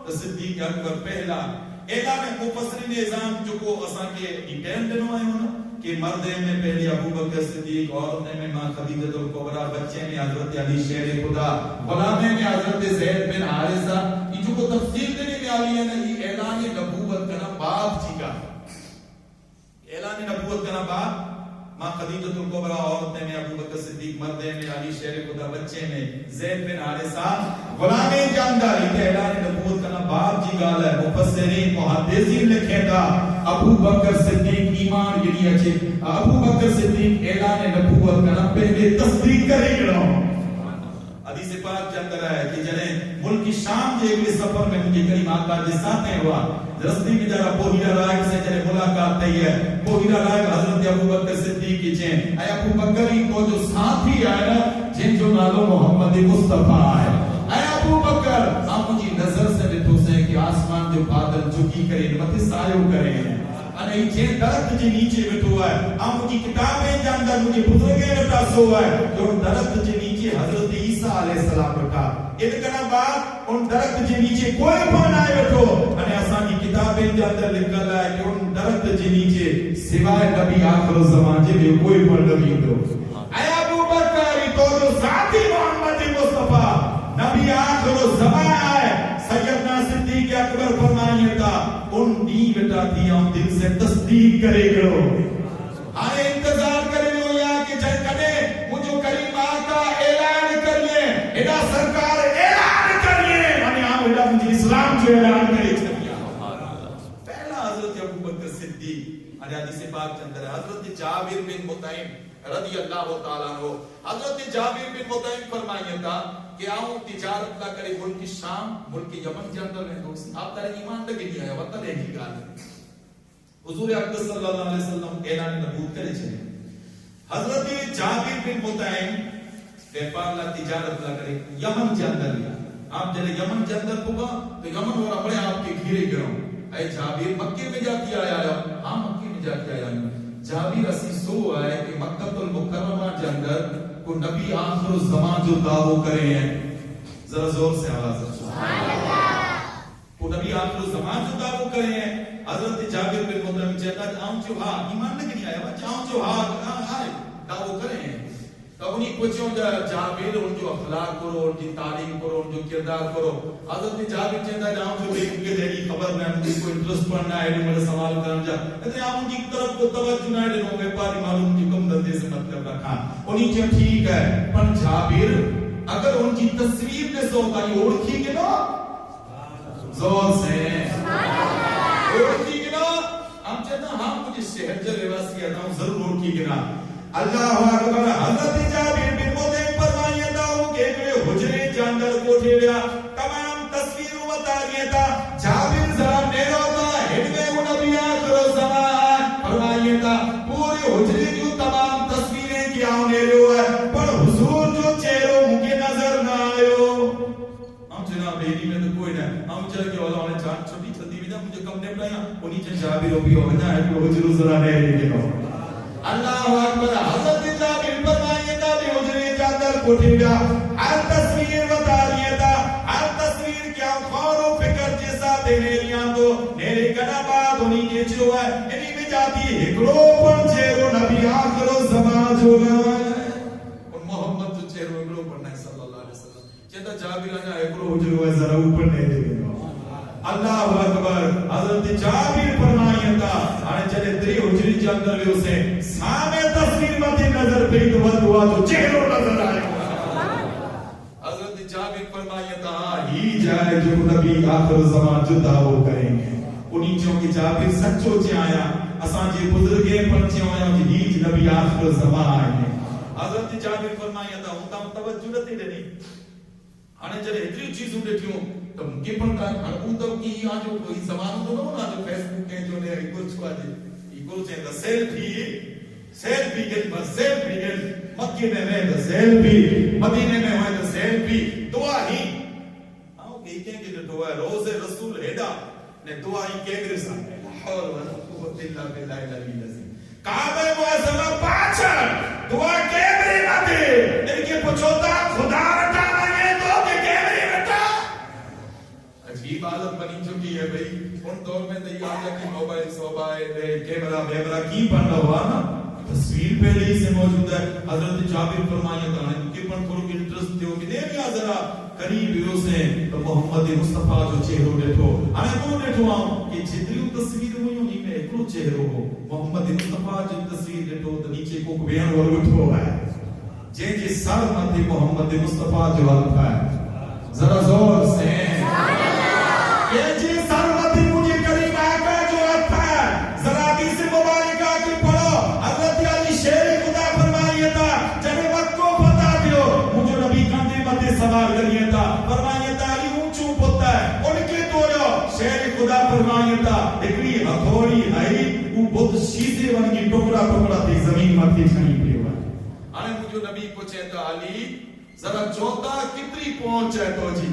تو صدیق اکبر پہلا اعلان مفسرین نظام جو کو اساں کے ڈیٹیل دنوں آئے ہونا کہ مردے میں پہلی ابو بکر صدیق عورتیں میں ماں خدیجہ الکبریٰ بچے میں حضرت علی شیر خدا غلامے میں حضرت زید بن حارثہ یہ جو کو تفصیل دینے میں آئی ہے نا یہ صدیق مردے میں، علی شیر خدا بچے میں، زید بن حارثہ غلام جانداری تے اعلان نبوت کنا باپ جی گال ہے مفسرین محدثین لکھے دا ابو بکر صدیق ایمان یعنی اچھے ابو بکر صدیق اعلان نبوت کنا پہلے تصدیق کرے گا۔ حدیث پاک کے اندر ہے کہ جنہیں ملک شام کے اگلے سفر میں مجھے کریم آقا کے ساتھ ہوا، رستے میں جرا بوہیرہ رائق سے جنہیں ملاقات تھی ہے، بوہیرہ رائق حضرت ابو بکر صدیق کی چین اے ابو بکر ہی کو جو ساتھی آئے نا جن جو نالو محمد مصطفیٰ آئے، اے ابو بکر آپ مجھے نظر سے بتو سے کہ آسمان جو بادل جھکی کریں مت سایو کریں انہی جن درخت جی نیچے بیٹھو ہے، آپ مجھے کتابیں جاندر مجھے بزرگیں رٹا سو ہے کہ ان درخت جی نیچے حضرت عیسیٰ علیہ السلام رکھا، ادھکنا بعد ان درخت جی نیچے کوئی پان آئے بیٹھو، انہیں آسانی کتابیں جاندر لکھل ہے کہ ان درخت جی نیچے سوائے نبی آخر الزمان جی بھی کوئی پان نبی دو۔ اے ابو بکر تو جو ذاتی محمد مصطفیٰ نبی آخر الزمان آئے، سیدنا صدیق اکبر فرمائیے تھا ان دی بیٹا دیا دل سے تصدیق کرے گو، آئے انتظار کرے گو یا کہ جن کنے مجھو کریم آقا اعلان کر لیں ادا سرکار اعلان کر لیں میں آؤں ادا مجھے اسلام جو اعلان کرے چھلیا۔ پہلا حضرت ابو بکر صدیق حدیث پاک کے اندر حضرت جابر بن مطعم رضی اللہ تعالیٰ عنہ، حضرت جابر بن مطعم فرمائیے تھا کہ آؤں تجارت نہ کرے ملک شام ملک یمن کے اندر میں دوست آپ تارے ایمان لگے نہیں آیا وطن ایک ہی گال ہے، حضور اقدس صلی اللہ علیہ وسلم اعلان نبوت کرے چھلے، حضرت جابر بن مطعم بیپار اللہ تجارت نہ کرے یمن کے اندر لیا، آپ جلے یمن کے اندر ہوگا تو یمن اور بڑے آپ کے گھیرے گروں، اے جابر مکے میں جاتی آیا ہاں مکے میں جاتی آیا جابر اسی سو آئے کہ مکہ المکرمہ کے اندر کو نبی آخر الزمان جو دعوی کرے ہیں، ذرا زور سے آواز ہے سبحان اللہ، کو نبی آخر الزمان جو دعوی کرے ہیں، حضرت جابر بن مطعم چاہتا ہے آؤں جو ہاں ایمان لگ نہیں آیا چاہوں جو ہاں آئے دعوی کرے ہیں، تو انہیں پوچھوں جابر ان جو اخلاق کرو ان کی تعلیم کرو ان جو کردار کرو، حضرت جابر چاہتا ہے آؤں جو بے ان کے دہلی خبر میں ان کو انٹرسٹ پڑھنا ہے میرے سوال کرنا جا کہتے ہیں آپ ان کی طرف کو توجہ نہ دے لوگ پاری معلوم کی کم دندے سے مطلب رکھا، انہیں چاہتا ٹھیک ہے پر جابر اگر ان کی تصویر نے سو کا یہ اوڑکھی کے نا زور سے اوڑکھی کے نا ہم چاہتا ہاں مجھے شہر جو رواسی آتا ہوں ضرور اوڑکھی کے نا اللہ اکبر۔ حضرت جابر بن مطعم فرمائیے تھا وہ کہ حجرے جاندر کو ٹھیریا تمام تصویر اتاریے تھا، جابر ذرا نیرا ہوتا ہڈوے وہ نبی آخر الزمان فرمائیے تھا پورے حجرے جو تمام تصویریں کیا نیرے ہوئے پر حضور جو چہروں مجھے نظر نہ آئے ہو، ہم جناب بیری میں تو کوئی نہ ہم چلے کہ اللہ نے چاند چھوٹی چھتی بھی جب مجھے کم نے پڑھایا انہی چاند جابر ہو بھی ہو گنا ہے کہ حجر ذرا نیرے کے ہو اللہ اکبر۔ حضرت جابر فرمائیے تھا بھی حجرے جاندر کو ٹھیریا ہر تصویر بتاریے تھا، ہر تصویر کیا خور و فکر جیسا دے نیریاں دو نیرے کنا بعد انہی کے چھو ہے انہی میں جاتی ہکڑو پر چہرو نبی آخر و زمان جو ہے ان محمد جو چہرو ہکڑو پڑھنا ہے صلی اللہ علیہ وسلم چہتا جابر آجا ہکڑو حجرو ہے ذرا اوپر نہیں دے گا اللہ اکبر۔ حضرت جابر فرمائیے تھا آنے چلے تری حجری کے اندر بھی اسے سامنے تصویر مدی نظر پہ دعا دعا تو چہروں نظر آئے حضرت جابر فرمائیے تھا ہی جائے جو نبی آخر زمان جو دعوی کریں گے انہی چوں کہ جابر سچو چے آیا اساں جی بزرگیں پرچے آیا کہ ہی نبی آخر زمان آئے ہیں۔ حضرت جابر فرمائیے تھا ہوں تم توجہ نہ تھی دینی آنے چلے اتری چیزوں دیکھیوں تو مجھے پڑھتا ہے ہر تو کی یہاں جو کوئی زمانوں تو نہ جو فیس بک کے جو نے ایکل چھوا جی ایکل چاہے دا سیلفی گل بس سیلفی گل مکہ میں میں دا سیلفی مدینے میں ہوئے دا سیلفی دعا ہی آؤں کہ کہیں کہ دعا ہے روز رسول ہیڈا نے دعا ہی کہہ گرسا حول ولا قوت الا باللہ العلی العظیم کعبہ معظمہ پاچھر دعا کہہ گری نہ دے لیکن پوچھوتا خدا رٹا عجیب عادت بنی چکی ہے بھئی ان دور میں تو یہ آجا کی موبائل سوبائل کیمرہ بیمرہ کی پڑھنا ہوا نا تصویر پہلے ہی سے موجود ہے۔ حضرت جابر فرمائیے تھا کہ پڑھ کرو کہ انٹرسٹ دیو کہ دیکھ یا ذرا قریب ہو سے تو محمد مصطفیٰ جو چہروں دیٹھو آنے کو دیٹھو آؤں کہ جتریوں تصویر ہوئی ہوں میں ایکلو چہروں ہو محمد مصطفیٰ جو تصویر دیٹھو تو نیچے کو بیان ورگت ہو ہے جی سر مت محمد مصطفیٰ جو ہاتھ ہے ذرا زور سے جی سر مت مجھے کریم آقا جو ہاتھ ہے ذرا حدیث مبارکہ کی پڑھو. حضرت علی شیر خدا فرمائیے تھا جب وقت کو بتا دیو مجھے نبی کندے مت سوال کریے تھا فرمائیے تھا علی اونچو پوتا ہے ان کے توڑو شیر خدا فرمائیے تھا ایکڑی ہتھوڑی ہے وہ بہت شیزے ون کی ٹکڑا ٹکڑا تھی زمین مت چھئی پہ آنے مجھے نبی کو چہتا علی ذرا چوتا کتری پہنچ ہے تو جی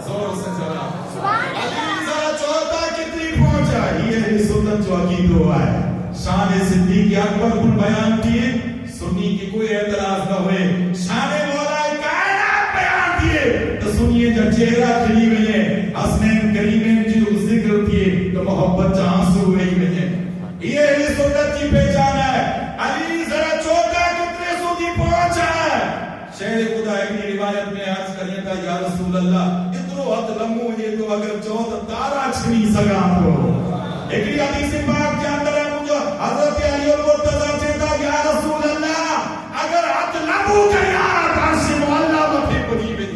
زور سے ذرا علی ذرا چوتا کتری پہنچ ہے یہ سنت جو عقید ہوا ہے. شان صدیق اکبر کو بیان کیے سنی کی کوئی اعتراض نہ ہوئے. شان مولا کائنات بیان کیے تو سنیے جب چہرہ کھلی ہوئی ہے حسنین کریمین جو ذکر کیے تو محبت جہاں سے ہوئی ہوئی ہے. یہ سنت کی پہچان ہے. علی ذرا چوتا کتنے سودی پہنچا ہے. شہر خدا ایک روایت میں عرض کرنے تھا یا رسول اللہ اترو ہاتھ لمو یہ تو اگر چوتا تارا چھنی سگا تو ایک حدیث پاک کے اندر ہے مجھے حضرت علی المرتضی کہتا یا رسول اللہ اگر ہاتھ لمو گیا عرش مولا مٹھے پڑی میں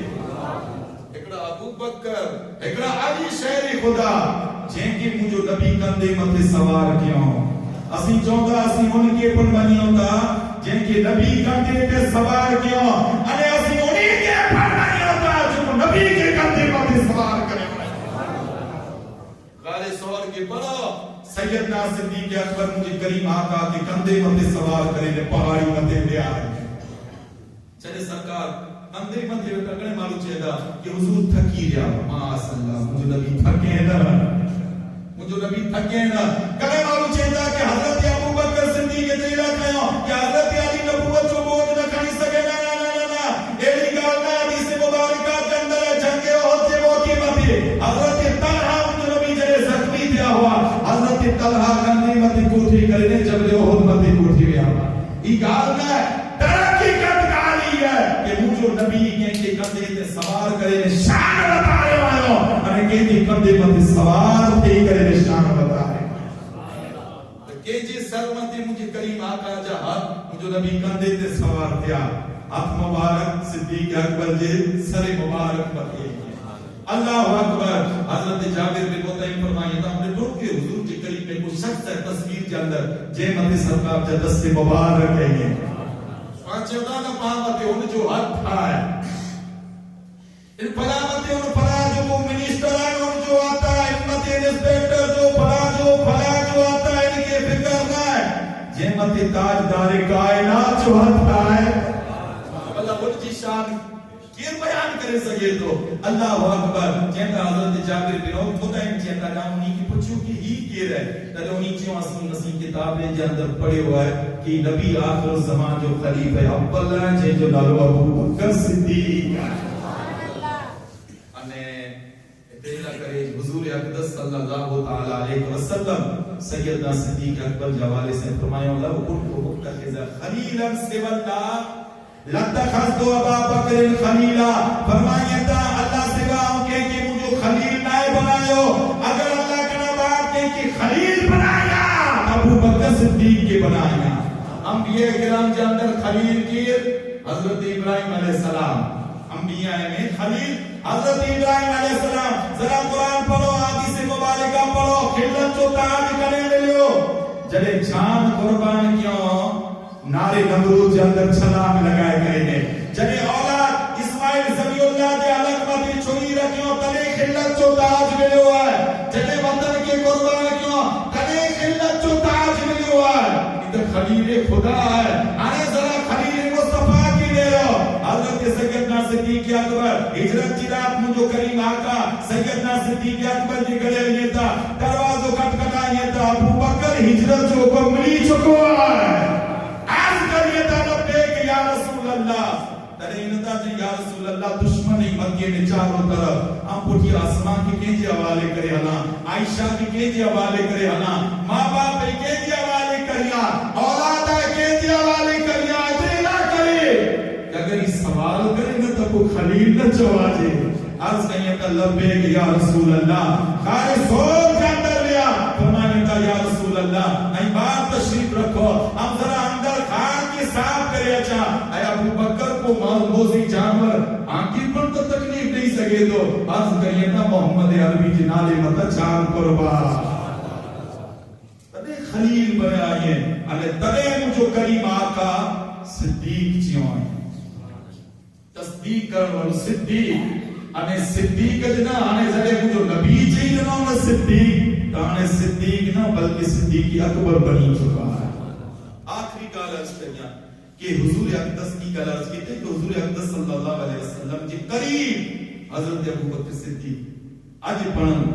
ایکڑا ابو بکر ایکڑا علی شہر خدا جن کی مجھے نبی کندے مت سوار کیوں اسی چوتا اسی ان کے پر بنی ہوتا جن کے نبی کندے تے سوار کیوں ارے اسی انہی کے پر بنی ہوتا جو نبی کے کندے پر سوار کرے غار سور کے بڑا سیدنا صدیق اکبر مجھے کریم آقا کے کندے پر سوار کرے نے پہاڑی متے لے آئے. چلے سرکار کندے متے ٹکڑے مارو چیدا کہ حضور تھکی جا ماشاءاللہ مجھے نبی تھکے نہ مجھے نبی تھکے نہ کدے مارو چیدا کہ حضرت ابو بکر صدیق تیرا کہو کہ حضرت علی نبوت جو بوجھ نہ کھڑی سکے نا نا نا نا ایلی گال نہ حدیث مبارکہ کے اندر ہے جنگ احد کے موقع پر حضرت طلحہ مجھے نبی جڑے زخمی دیا ہوا حضرت طلحہ کندے مت کوٹھی کرنے جبل احد مت کوٹھی میں آوا ای گال نہ ترقی کت گالی ہے کہ مجھے نبی کے کندے تے سوار کرے شان بتا رہے ہو اور کے کندے مت سوار تے کرے شان بتا رہے کہ جی سرمتی مجھے کریم آقا جہاں مجھے نبی کندے تے سوار دیا ہاتھ مبارک صدیق اکبر جے سر مبارک بکے اللہ اکبر. حضرت جابر بن مطعم فرمائے تھا ہم نے ڈھونڈ کے حضور کے قریب میں کوئی شخص ہے تصویر کے اندر جے مت سرکار جے دست مبارک ہے یہ پانچ دانا پاوتے ان جو ہاتھ ہے ان پلاوتے ان پلا جو منسٹر ہے ان جو آتا ہے امت انسپیکٹر جو پلا جو آتا ہے ان کے فکر نہ ہے جے مت تاجدار کائنات جو ہاتھ ہے اللہ ان کی شان کیر بیان کرے سکے تو اللہ اکبر. جنتا حضرت جابر بن مطعم جنتا نام انہی کی پوچھو کہ ہی کیر ہے تدو انہی چیوں اسمی نسی کتابیں جے اندر پڑے ہوا ہے کہ نبی آخر زمان جو خلیفہ اول ہے جے جو نالو ابو بکر صدیق انہیں اتحلہ کرے حضور اقدس صلی اللہ تعالیٰ علیہ وسلم سیدنا صدیق اکبر جوالے سے فرمایا لو کنتو متخذا خلیلا سوى اللہ لَتَّخَذْتُ أَبَا بَكْرٍ خَلِيلًا فرمایا تھا اللہ سوا کہ مجھے خلیل نہ بنایو اگر اللہ کا بات کہ خلیل بنایا ابو بکر صدیق کے بنایا. انبیاء کرام کے اندر خلیل کی حضرت ابراہیم علیہ السلام انبیاء میں خلیل حضرت ابراہیم علیہ السلام. ذرا قرآن پڑھو حدیث مبارکہ پڑھو خلت جو تاج کرے لے لو جلے جان قربان کیوں نارے نمرود کے اندر چھلانگ لگائے گئے ہیں جنہیں اولاد اسماعیل زبی اللہ کے علق مدی چھوئی رکھیوں تلے خلت جو تاج ملے ہوا ہے جنہیں وطن کے قربان کیوں تلے خلت جو تاج ملے ہوا ہے ادھر خلیل خدا ہے. آنے ذرا خلیل مصطفیٰ کی لے رہو حضرت سیدنا صدیق اکبر ہجرت کی رات مجھو کریم آقا سیدنا صدیق اکبر جی گلے لیے تھا دروازوں کٹکٹائیے تھا ابو بکر ہجرت جو کو ملی چکو ہے یا رسول اللہ ترینتا جی یا رسول اللہ دشمنی مکے میں چاروں طرف ہم پوٹھی آسمان کی کینجی حوالے کرے ہنا عائشہ کی کینجی حوالے کرے ہنا ماں باپ کی کینجی حوالے کریا اولادہ کینجی حوالے کریا اتنا کرے اگر اس سوال کرے نہ تو کو خلیل نہ چواجے عرض کہیں تا لبیک یا رسول اللہ خارے سول کے اندر لیا فرمانے تا یا رسول اللہ نہیں بات تشریف رکھو ہم ذرا اندر خان کی صاحب کرے اچھا کو موزی جانور آنکھی پر تو تکلیف نہیں سکے تو عرض کریے نا محمد عربی جنالے متا جان قربا تنے خلیل بنے آئیے انہیں تنے مجھو کریم آقا صدیق چیوں آئیں تصدیق کرنے والو صدیق انہیں صدیق جنا انہیں زڑے مجھو نبی چاہیے جنا انہیں صدیق تو انہیں صدیق نہ بلکہ صدیقی اکبر بنی چکا ہے آخری کال عرض کریا کہ حضور اقدس کی کال عرض کیتے کہ حضور اقدس صلی اللہ علیہ وسلم جی قریب حضرت ابو بکر صدیق آج پڑھن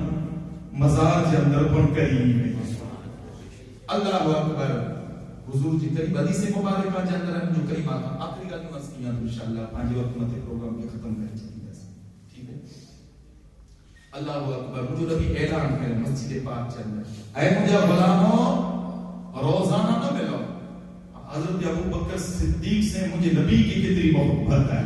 مزار جے اندر پڑھن قریب ہے اللہ اکبر حضور جی قریب حدیث مبارکہ جے اندر ہم جو قریب آتا آخری کال عرض کیا انشاءاللہ پانچ وقت مت پروگرام کے ختم کریں ٹھیک ہے اللہ اکبر مجھے نبی اعلان کرے مسجد پاک کے اندر اے مجھے غلاموں روزانہ نہ ملو حضرت ابو بکر صدیق سے مجھے نبی کی کتنی محبت ہے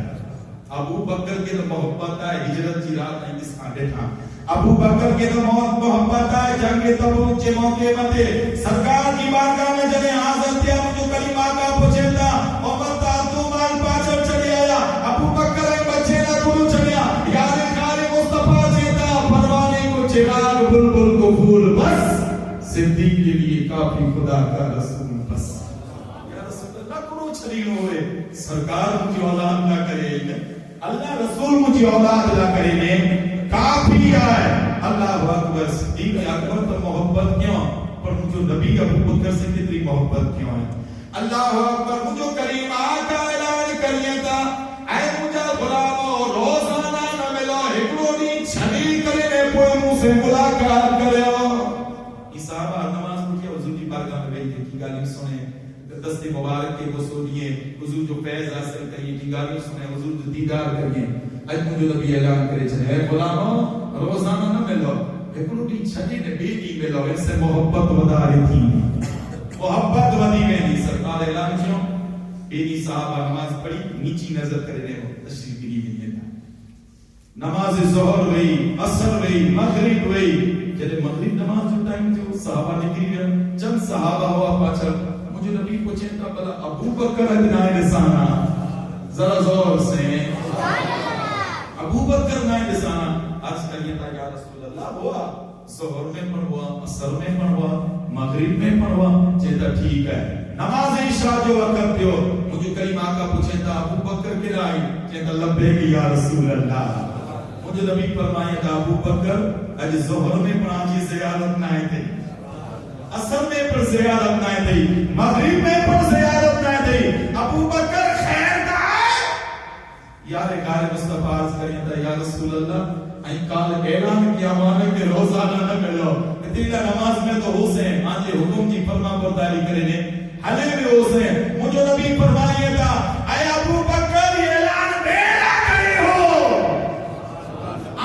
ابو بکر کے تو محبت ہے ہجرت کی رات نہیں کس آنڈے تھا ابو بکر کے تو محبت ہے جنگ تبوک کے موقع متے سرکار کی بارگاہ میں جنے حاضر تھے اب جو کلمہ کا پوچھے تھا محمد تو مال پاچر چلے آیا ابو بکر ایک بچے نہ کلو چلے آیا یاد خال مصطفیٰ جیتا پروانے کو چراغ بلبل کو پھول بس صدیق کے لیے کافی خدا کا رسول بس یا رسول اللہ کنو چھری ہوئے سرکار مجھے اولاد نہ کرے اللہ رسول مجھے اولاد نہ کرے کافی ہے اللہ اکبر صدیق اکبر تو محبت کیوں پر مجھے نبی ابو بکر سے کتنی محبت کیوں ہے اللہ اکبر مجھے کریم آقا اعلان کریے تھا اے مجھے غلاموں روزانہ نہ ملو ہکڑو دی چھنی کرے پوئے منہ سے ملاقات کرے صحابہ نماز پڑھی حضور کی بارگاہ میں بیٹھے کی گالی سنے دست مبارک کے وہ سنیے حضور جو فیض حاصل کریے کی گالی سنے حضور جو دیدار کریے اج مجھے نبی اعلان کرے چلے اے غلاموں روزانہ نہ ملو ایک روٹی چھٹی نے بیٹی ملو ان سے محبت ودا رہی تھی محبت ودی میں دی سرکار اعلان کیوں بیٹی صحابہ نماز پڑھی نیچی نظر کرے ہو تشریف کے لیے نماز ظہر ہوئی عصر ہوئی مغرب ہوئی جب مغرب نماز جو ٹائم جو صحابہ نکلی گئے چند صحابہ ہوا پاچھا مجھے نبی پوچھیں تھا بلا ابو بکر ادنائے نسانہ ذرا زور سے ابو بکر نائے نسانہ آج کہیے تھا یا رسول اللہ ہوا ظہر میں پڑھوا عصر میں پڑھوا مغرب میں پڑھوا چیتا ٹھیک ہے نماز عشاء جو وقت دیو مجھے کریم آقا پوچھیں تھا ابو بکر کے رائے چیتا لبے کی یا رسول اللہ مجھے نبی فرمائے تھا ابو بکر اج ظہر میں پڑھانچی زیارت نہ آئے تھے عصر میں پر زیارت نہ آئے تھے مغرب میں پر زیارت نہ آئے تھے ابو بکر خیر کا ہے یار کار مصطفیٰ عرض کریں تھا یا رسول اللہ این کال اعلان کیا مانے کہ روزانہ نہ ملو تیرا نماز میں تو حسین آنجے حکم کی فرما برداری کرنے حلے میں حسین مجھے نبی فرمائے تھا اے ابو بکر یہ اعلان میرا کرے ہو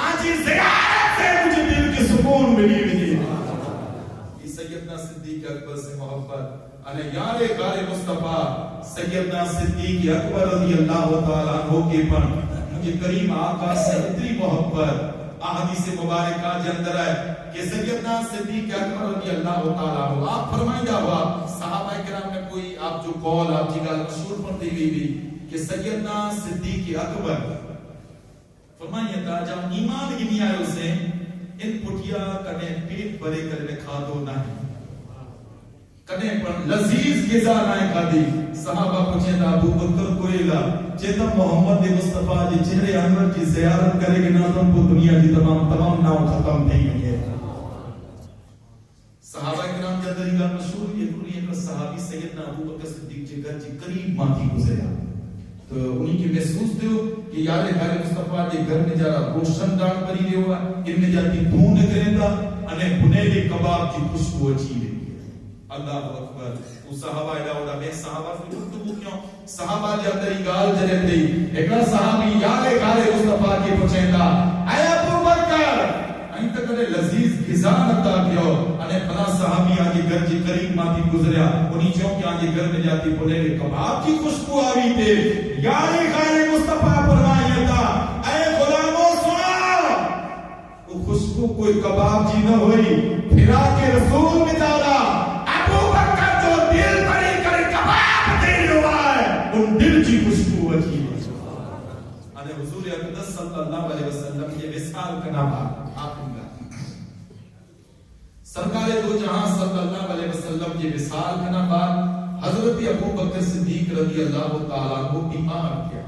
آنجی زیارت سے مجھے دل کے سکون ملی ہوئی یہ سیدنا صدیق اکبر سے محبت انہیں یار کار مصطفیٰ سیدنا صدیق اکبر رضی اللہ تعالیٰ عنہ کے پر مجھے کریم آقا سے اتنی محبت احادیث مبارکہ کے اندر ہے کہ سیدنا صدیق اکبر رضی اللہ تعالیٰ عنہ آپ فرمائیں گا ہوا صحابہ کرام میں کوئی آپ جو قول آپ کی گل مشہور پر دی گئی بھی کہ سیدنا صدیق اکبر فرمائیں گا جب ایمان کی نہیں آئے اسے ان پٹھیا کنے پیٹ بھرے کرنے کھادو نہ ہے کنے پر لذیذ غذا نہ کھادی صحابہ پوچھیں تھا ابو بکر کوئلہ چیتا محمد مصطفیٰ جی چہرے انور کی زیارت کرے گے ناظم کو دنیا کی تمام ناؤ ختم نہیں ہوئی ہے صحابہ کرام کے اندر یہ مشہور یہ پوری ایک صحابی سیدنا ابو بکر صدیق کے گھر کی قریب ماں کی گزرا تو انہی کی محسوس دیو کہ یار گھر مصطفیٰ کے گھر میں جارا روشن دان پری دے ہوا ان میں جاتی دھون کرے تھا انہیں بنیلے کباب کی خوشبو اچھی رہی اللہ اکبر وہ صحابہ الہ بے صحابہ سے گفتگو کیوں صحابہ کے اندر ہی گال جرے تھی ایک صحابی یار گھر مصطفیٰ کے پوچھیں تھا اے ابو بکر این تک لذیذ غذا عطا کیو انہیں فلاں صحابی آگے گھر کی قریب ماتی گزریا انہی چوں کہ آگے گھر میں جاتی بولے کہ کباب کی خوشبو آوی تھے یار خیر مصطفیٰ فرمائے تھا اے غلاموں سنا وہ خوشبو کوئی کباب جی نہ ہوئی پھرا کے رسول میں جالا ابو بکر جو دل بڑی کر کباب دے ہوا ہے ان دل کی خوشبو اچھی سرکار دو جہاں صلی اللہ علیہ وسلم کے وصال کے بعد حضرت ابو بکر صدیق رضی اللہ تعالیٰ کو بیمار کیا.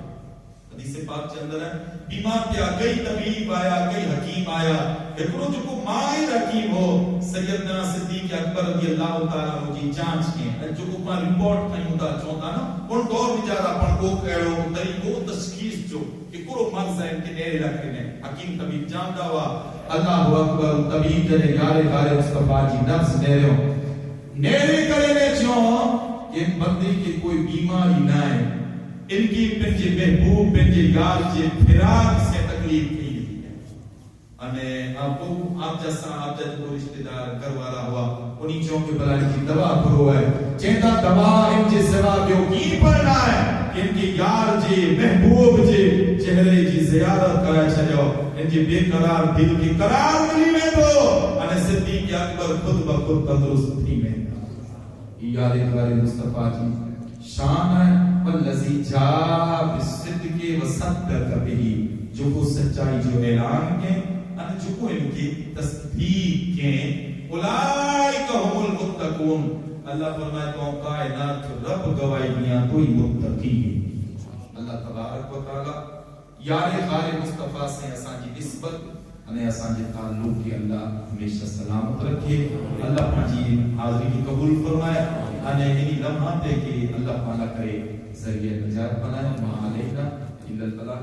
حدیث پاک کے اندر ہے بیمار کیا, کئی طبیب آیا, کئی حکیم آیا, ایکڑو جو کو ماہر حکیم ہو سیدنا صدیق اکبر رضی اللہ تعالیٰ عنہ کی جانچ کے جو کو پا رپورٹ کھائیں ہوتا چونتا نا ان دور بچارہ پڑ کو کہڑو طریقو تشخیص جو ایکڑو مرض ہے ان کے نیرے رکھنے میں حکیم طبیب جانتا ہوا. اللہ اکبر طبیب جنے یارے غار مصطفیٰ جی نفس نیرے کرے نے چون کہ بندے کی کوئی بیماری نہ ہے, ان کی پنجے محبوب پنجے یار کے فراق سے تکلیف تھی ہے. انہیں آپ جیسا آپ جیسا کوئی رشتہ دار گھر والا ہوا انہی چون کے بلائی کی دوا کرو ہے چیتا دوا ان کے سوا بیو کی پڑنا ہے کہ ان کی یار جے محبوب جے چہرے جی زیارت کرائے چھجو ان کے بے قرار دل کی قرار ملی میں تو انہیں صدیق اکبر خود بخود تندرست تھی میں. یاد غار مصطفیٰ جی شان ہے والذی جا بالصدق وصدق به جو کو سچائی جو اعلان کے اور جو کو ان کی تصدیق کے اولئک هم المتقون. اللہ فرمائے تو کائنات رب گواہی دیا تو ہی متقی ہیں. اللہ تبارک و تعالی یار غار مصطفیٰ سے اساں کی نسبت انہیں اساں کے تعلق کی اللہ ہمیشہ سلامت رکھے. اللہ پانچی حاضری کی قبول فرمائے. انہیں انہی لمحات ہے کہ اللہ پانا کرے ذریعہ نجات بنائے. ما علینا الا البلاغ.